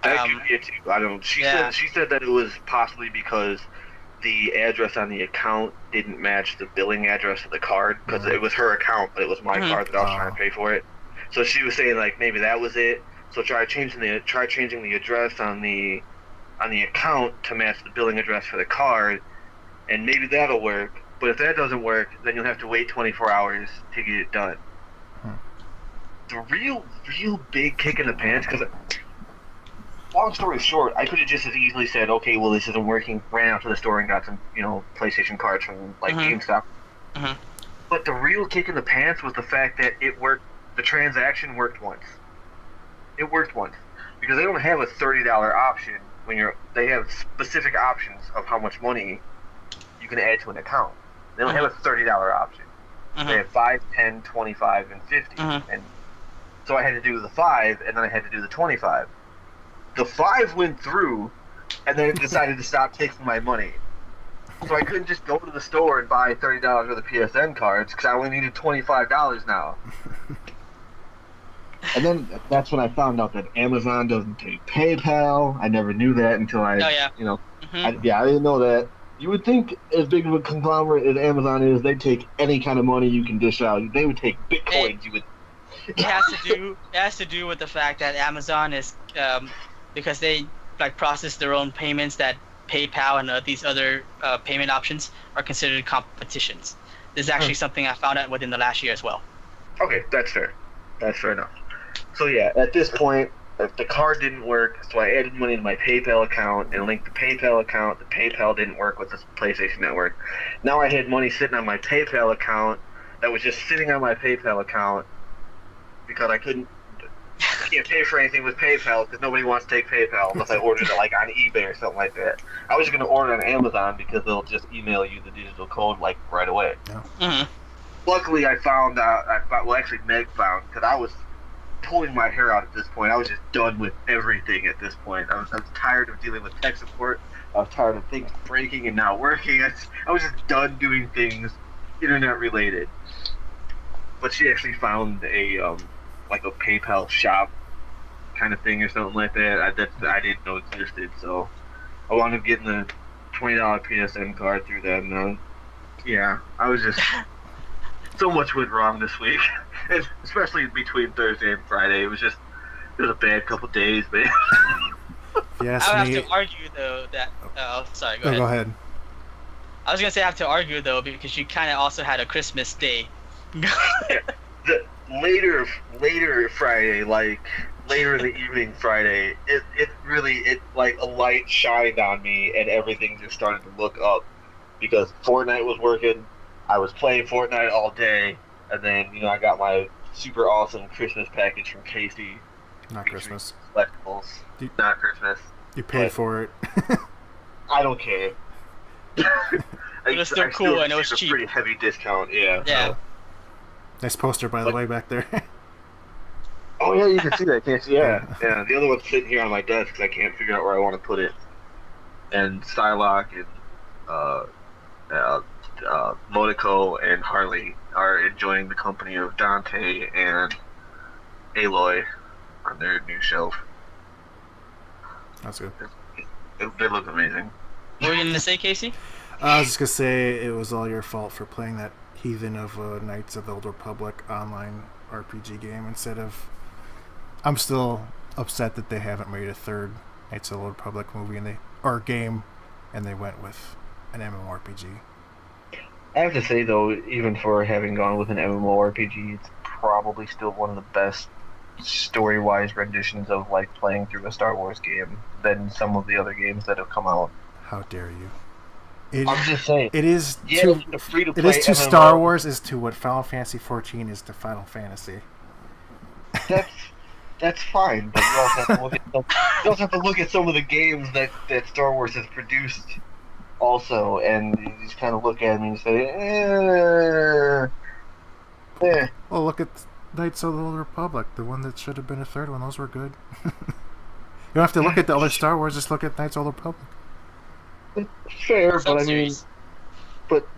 That could be it too. I don't. She said that it was possibly because the address on the account didn't match the billing address of the card, because it was her account, but it was my card that I was trying to pay for it. So she was saying like maybe that was it. So try changing the address on the account to match the billing address for the card, and maybe that'll work. But if that doesn't work, then you'll have to wait 24 hours to get it done. The real big kick in the pants, because long story short, I could have just as easily said, okay, well, this isn't working, ran out to the store and got some, PlayStation cards from, GameStop. But the real kick in the pants was the fact that it worked, the transaction worked once. It worked once. Because they don't have a $30 option they have specific options of how much money you can add to an account. They don't have a $30 option. They have 5, 10, 25, and 50. And so I had to do the 5, and then I had to do the 25. The 5 went through, and then it decided to stop taking my money. So I couldn't just go to the store and buy $30 worth of PSN cards, because I only needed $25 now. And then that's when I found out that Amazon doesn't take PayPal. I never knew that until I didn't know that. You would think, as big of a conglomerate as Amazon is, they'd take any kind of money you can dish out. They would take Bitcoins. It has to do with the fact that Amazon is because they process their own payments, that PayPal and these other payment options are considered competitions. This is actually something I found out within the last year as well. Okay, that's fair. That's fair enough. So yeah, at this point, the card didn't work, so I added money to my PayPal account and linked the PayPal account. The PayPal didn't work with the PlayStation Network. Now I had money sitting on my PayPal account that was just sitting on my PayPal account because I can't pay for anything with PayPal because nobody wants to take PayPal unless I ordered it on eBay or something like that. I was just going to order it on Amazon because they'll just email you the digital code right away. Yeah. Luckily, I found out. Actually, Meg found, because I was pulling my hair out at this point. I was just done with everything at this point. I was tired of dealing with tech support. I was tired of things breaking and not working. I was just done doing things internet related. But she actually found a PayPal shop kind of thing or something like that. I didn't know existed, so I wound up getting the $20 PSN card through them. Yeah, I was just so much went wrong this week, and especially between Thursday and Friday. It was a bad couple days, man. Yes, I would have to argue though that. Sorry, go ahead. Go ahead. I was gonna say I have to argue though because you kind of also had a Christmas day. The later Friday, like later in the evening Friday, it really like a light shined on me and everything just started to look up because Fortnite was working. I was playing Fortnite all day, and then I got my super awesome Christmas package from Casey. Not Christmas. Collectibles. Not Christmas. You paid for it. I don't care. It was still cool and it was cheap. A pretty heavy discount, yeah. Yeah. Nice poster, by the way, back there. Oh yeah, you can see that, can't you? Yeah. The other one's sitting here on my desk because I can't figure out where I want to put it. And Psylocke and Monaco and Harley are enjoying the company of Dante and Aloy on their new shelf. That's good. They look amazing. What were you gonna say, Casey? I was just gonna say it was all your fault for playing that heathen of Knights of the Old Republic online RPG game instead of. I'm still upset that they haven't made a third Knights of the Old Republic movie or game, and they went with an MMORPG. I have to say though, even for having gone with an MMORPG, it's probably still one of the best story-wise renditions of like playing through a Star Wars game than some of the other games that have come out. How dare you? I'm just saying. It is to it is to Star Wars is to what Final Fantasy XIV is to Final Fantasy. That's fine, but you also have to look at some of the games that Star Wars has produced also, and you just kind of look at them and say, Well, look at Knights of the Old Republic, the one that should have been a third one. Those were good. You don't have to look at the other Star Wars, just look at Knights of the Old Republic. Fair, but I mean,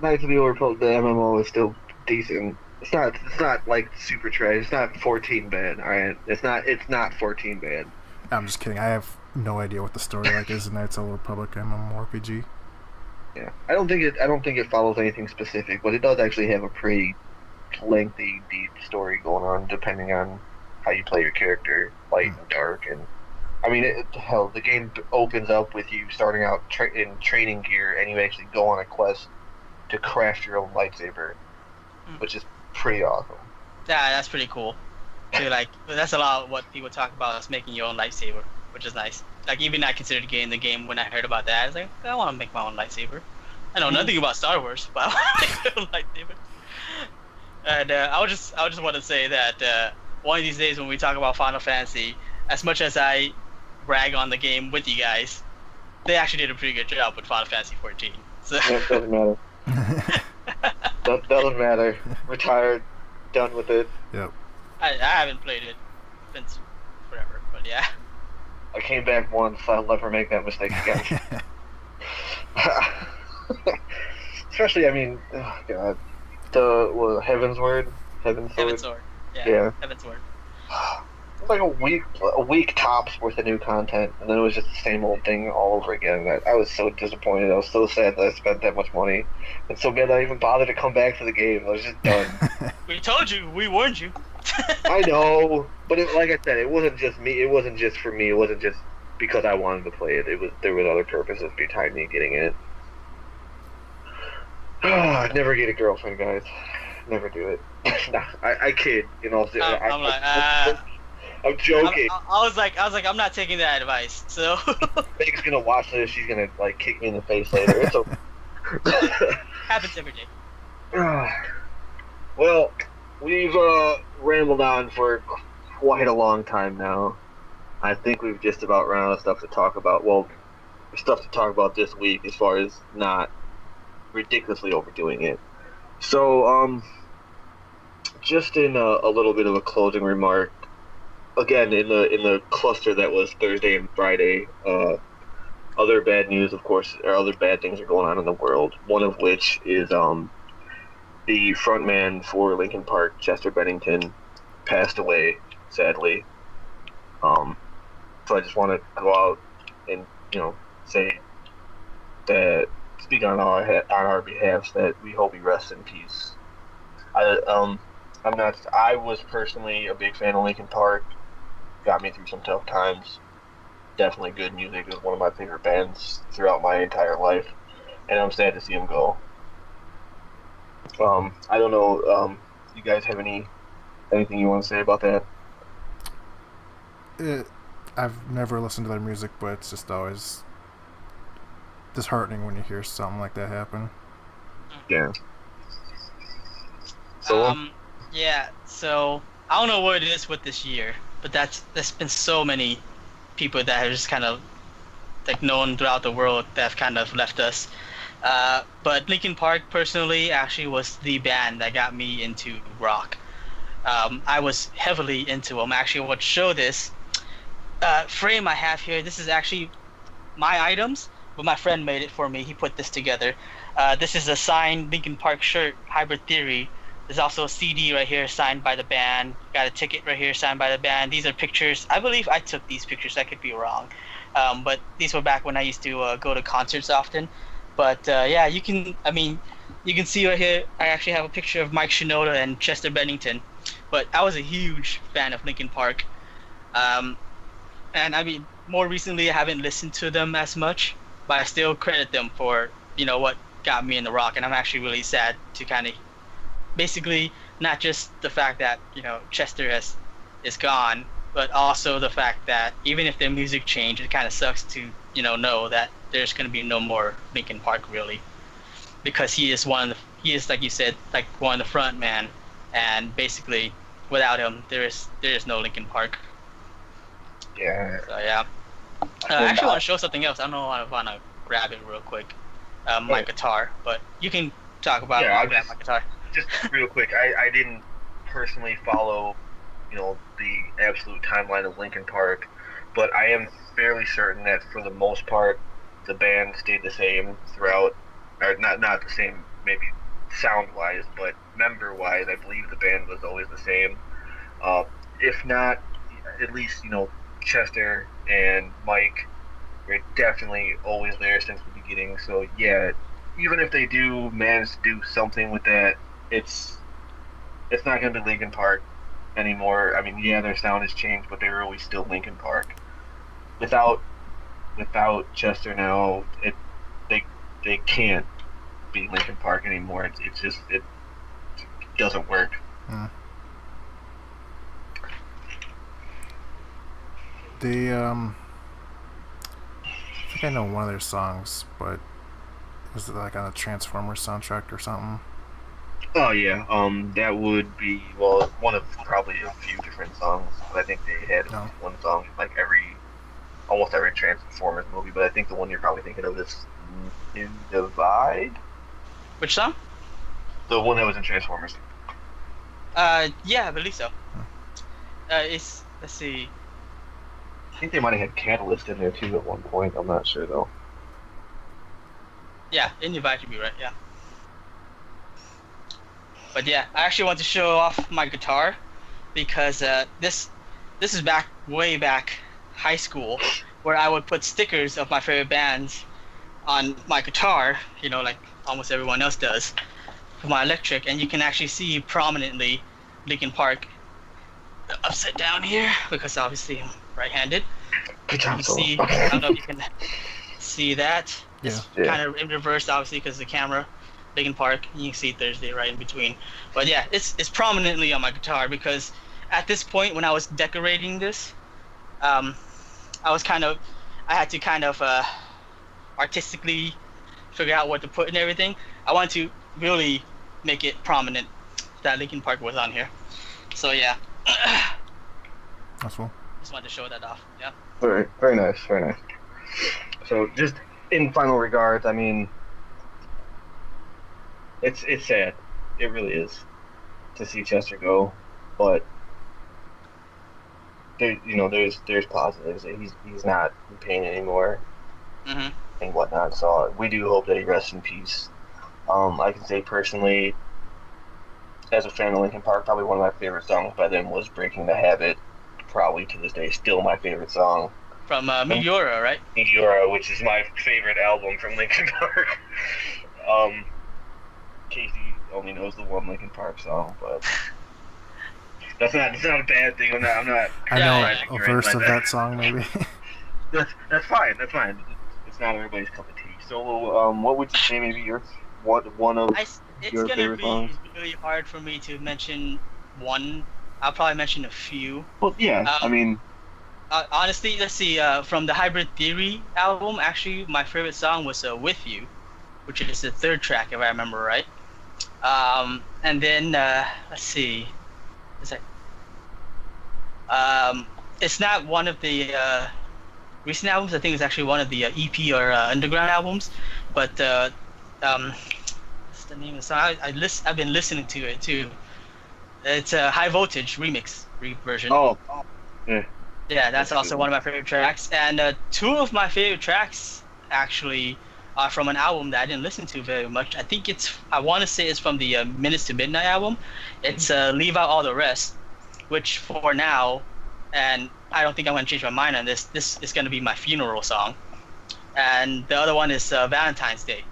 Knights of the Old Republic, the MMO is still decent. It's not like super trash. It's not 14 bad. All right, it's not 14 bad. I'm just kidding. I have no idea what the story like is in Knights of the Old Republic MMORPG. Yeah, I don't think it follows anything specific, but it does actually have a pretty lengthy, deep story going on, depending on how you play your character, light and dark, and I mean, the game opens up with you starting out in training gear, and you actually go on a quest to craft your own lightsaber, which is pretty awesome. Yeah, that's pretty cool. So, like, that's a lot of what people talk about is making your own lightsaber, which is nice. Like, even I considered getting the game when I heard about that. I was like, I want to make my own lightsaber. I know nothing about Star Wars, but I want to make my own lightsaber. And I would just want to say that one of these days when we talk about Final Fantasy, as much as I brag on the game with you guys, they actually did a pretty good job with Final Fantasy 14. So. That doesn't matter. That doesn't matter. Retired, done with it. Yep. I haven't played it since forever, but yeah. I came back once. I'll never make that mistake again. Especially, I mean, oh god, the Heaven's Word, Heaven's Sword. Yeah. Heaven's Word. It was like a week tops worth of new content, and then it was just the same old thing all over again. I was so disappointed. I was so sad that I spent that much money, and so bad I even bothered to come back to the game. I was just done. We told you. We warned you. I know, but like I said, it wasn't just me. It wasn't just for me. It wasn't just because I wanted to play it. There was other purposes behind me getting it. Never get a girlfriend, guys. Never do it. Nah, I kid. I'm joking. I was like, I'm not taking that advice. So. Meg's gonna watch this. She's gonna kick me in the face later. It's okay. Happens every day. Well, we've rambled on for quite a long time now. I think we've just about run out of stuff to talk about. Well, stuff to talk about this week, as far as not ridiculously overdoing it. So, just in a little bit of a closing remark. Again, in the cluster that was Thursday and Friday, other bad news, of course, or other bad things are going on in the world. One of which is the frontman for Linkin Park, Chester Bennington, passed away, sadly. So I just want to go out and say that speak on our behalf that we hope he rests in peace. I'm not. I was personally a big fan of Linkin Park. Got me through some tough times. Definitely good music. It was one of my favorite bands throughout my entire life, and I'm sad to see him go. I don't know. You guys have anything you want to say about that? I've never listened to their music, but it's just always disheartening when you hear something like that happen. Yeah. So. Yeah. So I don't know what it is with this year, but there's been so many people that have just kind of like known throughout the world that have kind of left us. But Linkin Park personally actually was the band that got me into rock. I was heavily into them. Actually, I want to show this frame I have here. This is actually my items, but my friend made it for me. He put this together. This is a signed Linkin Park shirt, Hybrid Theory. There's also a CD right here signed by the band. Got a ticket right here signed by the band. These are pictures. I believe I took these pictures. I could be wrong. But these were back when I used to go to concerts often. But yeah, you can see right here, I actually have a picture of Mike Shinoda and Chester Bennington. But I was a huge fan of Linkin Park. And I mean, more recently I haven't listened to them as much, but I still credit them for, what got me into rock. And I'm actually really sad to kind of, basically, not just the fact that, Chester is gone, but also the fact that even if their music changed, it kind of sucks to, know that there's going to be no more Linkin Park, really. Because he is like you said, like one of the front man. And basically, without him, there is no Linkin Park. Yeah. So yeah. I actually want to show something else. I don't know if I want to grab it real quick. My guitar, but you can talk about it. I'll grab my guitar. Just real quick, I didn't personally follow, the absolute timeline of Linkin Park, but I am fairly certain that for the most part, the band stayed the same throughout, or not the same, maybe sound-wise, but member-wise, I believe the band was always the same. If not, at least, Chester and Mike were definitely always there since the beginning. So yeah, even if they do manage to do something with that, it's not going to be Linkin Park anymore. I mean, yeah, their sound has changed, but they were always still Linkin Park. Without Chester now, they can't be Linkin Park anymore. It doesn't work. I think I know one of their songs, but was it like on a Transformers soundtrack or something? Oh yeah, that would be one of probably a few different songs. But I think they had one song in like almost every Transformers movie. But I think the one you're probably thinking of is In Divide. Which song? The one that was in Transformers. Yeah, I believe so. Let's see. I think they might have had Catalyst in there too at one point. I'm not sure though. Yeah, In Divide should be right. Yeah. But yeah, I actually want to show off my guitar because this is way back high school, where I would put stickers of my favorite bands on my guitar, like almost everyone else does, for my electric, and you can actually see prominently Linkin Park upside down here because obviously I'm right-handed. Good job, see, I don't know if you can see that. Yeah. It's kind of in reverse, obviously, because of the camera. Linkin Park, you can see Thursday right in between. But yeah, it's prominently on my guitar because at this point when I was decorating this, I had to kind of artistically figure out what to put and everything. I wanted to really make it prominent that Linkin Park was on here. So yeah. That's cool. Just wanted to show that off. Yeah. Very, very nice, very nice. So just in final regards, I mean, it's sad. It really is to see Chester go, but there's positives. He's not in pain anymore, and whatnot. So we do hope that he rests in peace. I can say personally, as a fan of Linkin Park, probably one of my favorite songs by them was "Breaking the Habit." Probably to this day, still my favorite song. from Meteora, right? Meteora, which is my favorite album from Linkin Park. Casey only knows the one Linkin Park song, but it's not a bad thing. I'm not. I know yeah. a verse of that song, maybe. That's fine. That's fine. It's not everybody's cup of tea. So, what would you say maybe one of It's your gonna favorite be songs? really hard for me to mention one. I'll probably mention a few. Well, yeah. I mean, Honestly, let's see. From the Hybrid Theory album, actually, my favorite song was "With You," which is the third track, if I remember right. And then let's see. Is that? It's not one of the recent albums. I think it's actually one of the EP or underground albums. But what's the name of the song? I've been listening to it too. It's a High Voltage remix version. oh, yeah. Yeah, that's also one of my favorite tracks. And two of my favorite tracks actually are from an album that I didn't listen to very much. I want to say it's from the Minutes to Midnight album. It's Leave Out All the Rest, which for now, and I don't think I'm going to change my mind on this, this is going to be my funeral song. And the other one is Valentine's Day,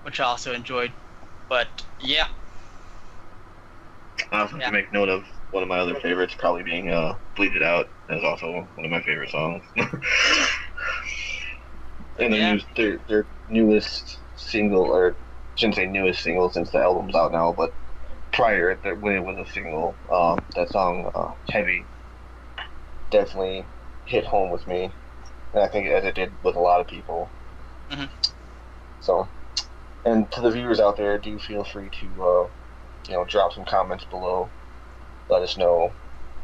which I also enjoyed. But yeah. I also have to make note of one of my other favorites, probably being Bleed It Out. That's also one of my favorite songs. And their newest single, or I shouldn't say newest single since the album's out now, but prior, when it was a single, that song, Heavy, definitely hit home with me. And I think as it did with a lot of people. Mm-hmm. So, and to the viewers out there, do feel free to, drop some comments below. Let us know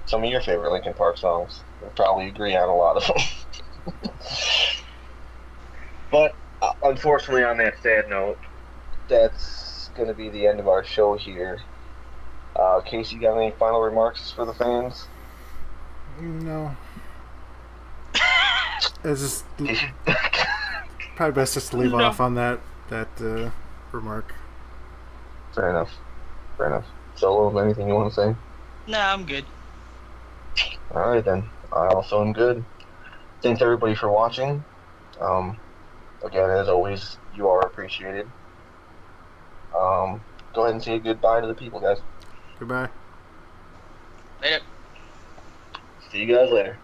some of your favorite Linkin Park songs. We'll probably agree on a lot of them. But unfortunately, on that sad note, that's going to be the end of our show here. Casey, you got any final remarks for the fans? No. It's just probably best just to leave off on that remark. Fair enough. Soulo, anything you want to say? No, I'm good. Alright then. I also am good. Thanks everybody for watching. Again, as always, you are appreciated. Go ahead and say goodbye to the people, guys. Goodbye. Later. See you guys later.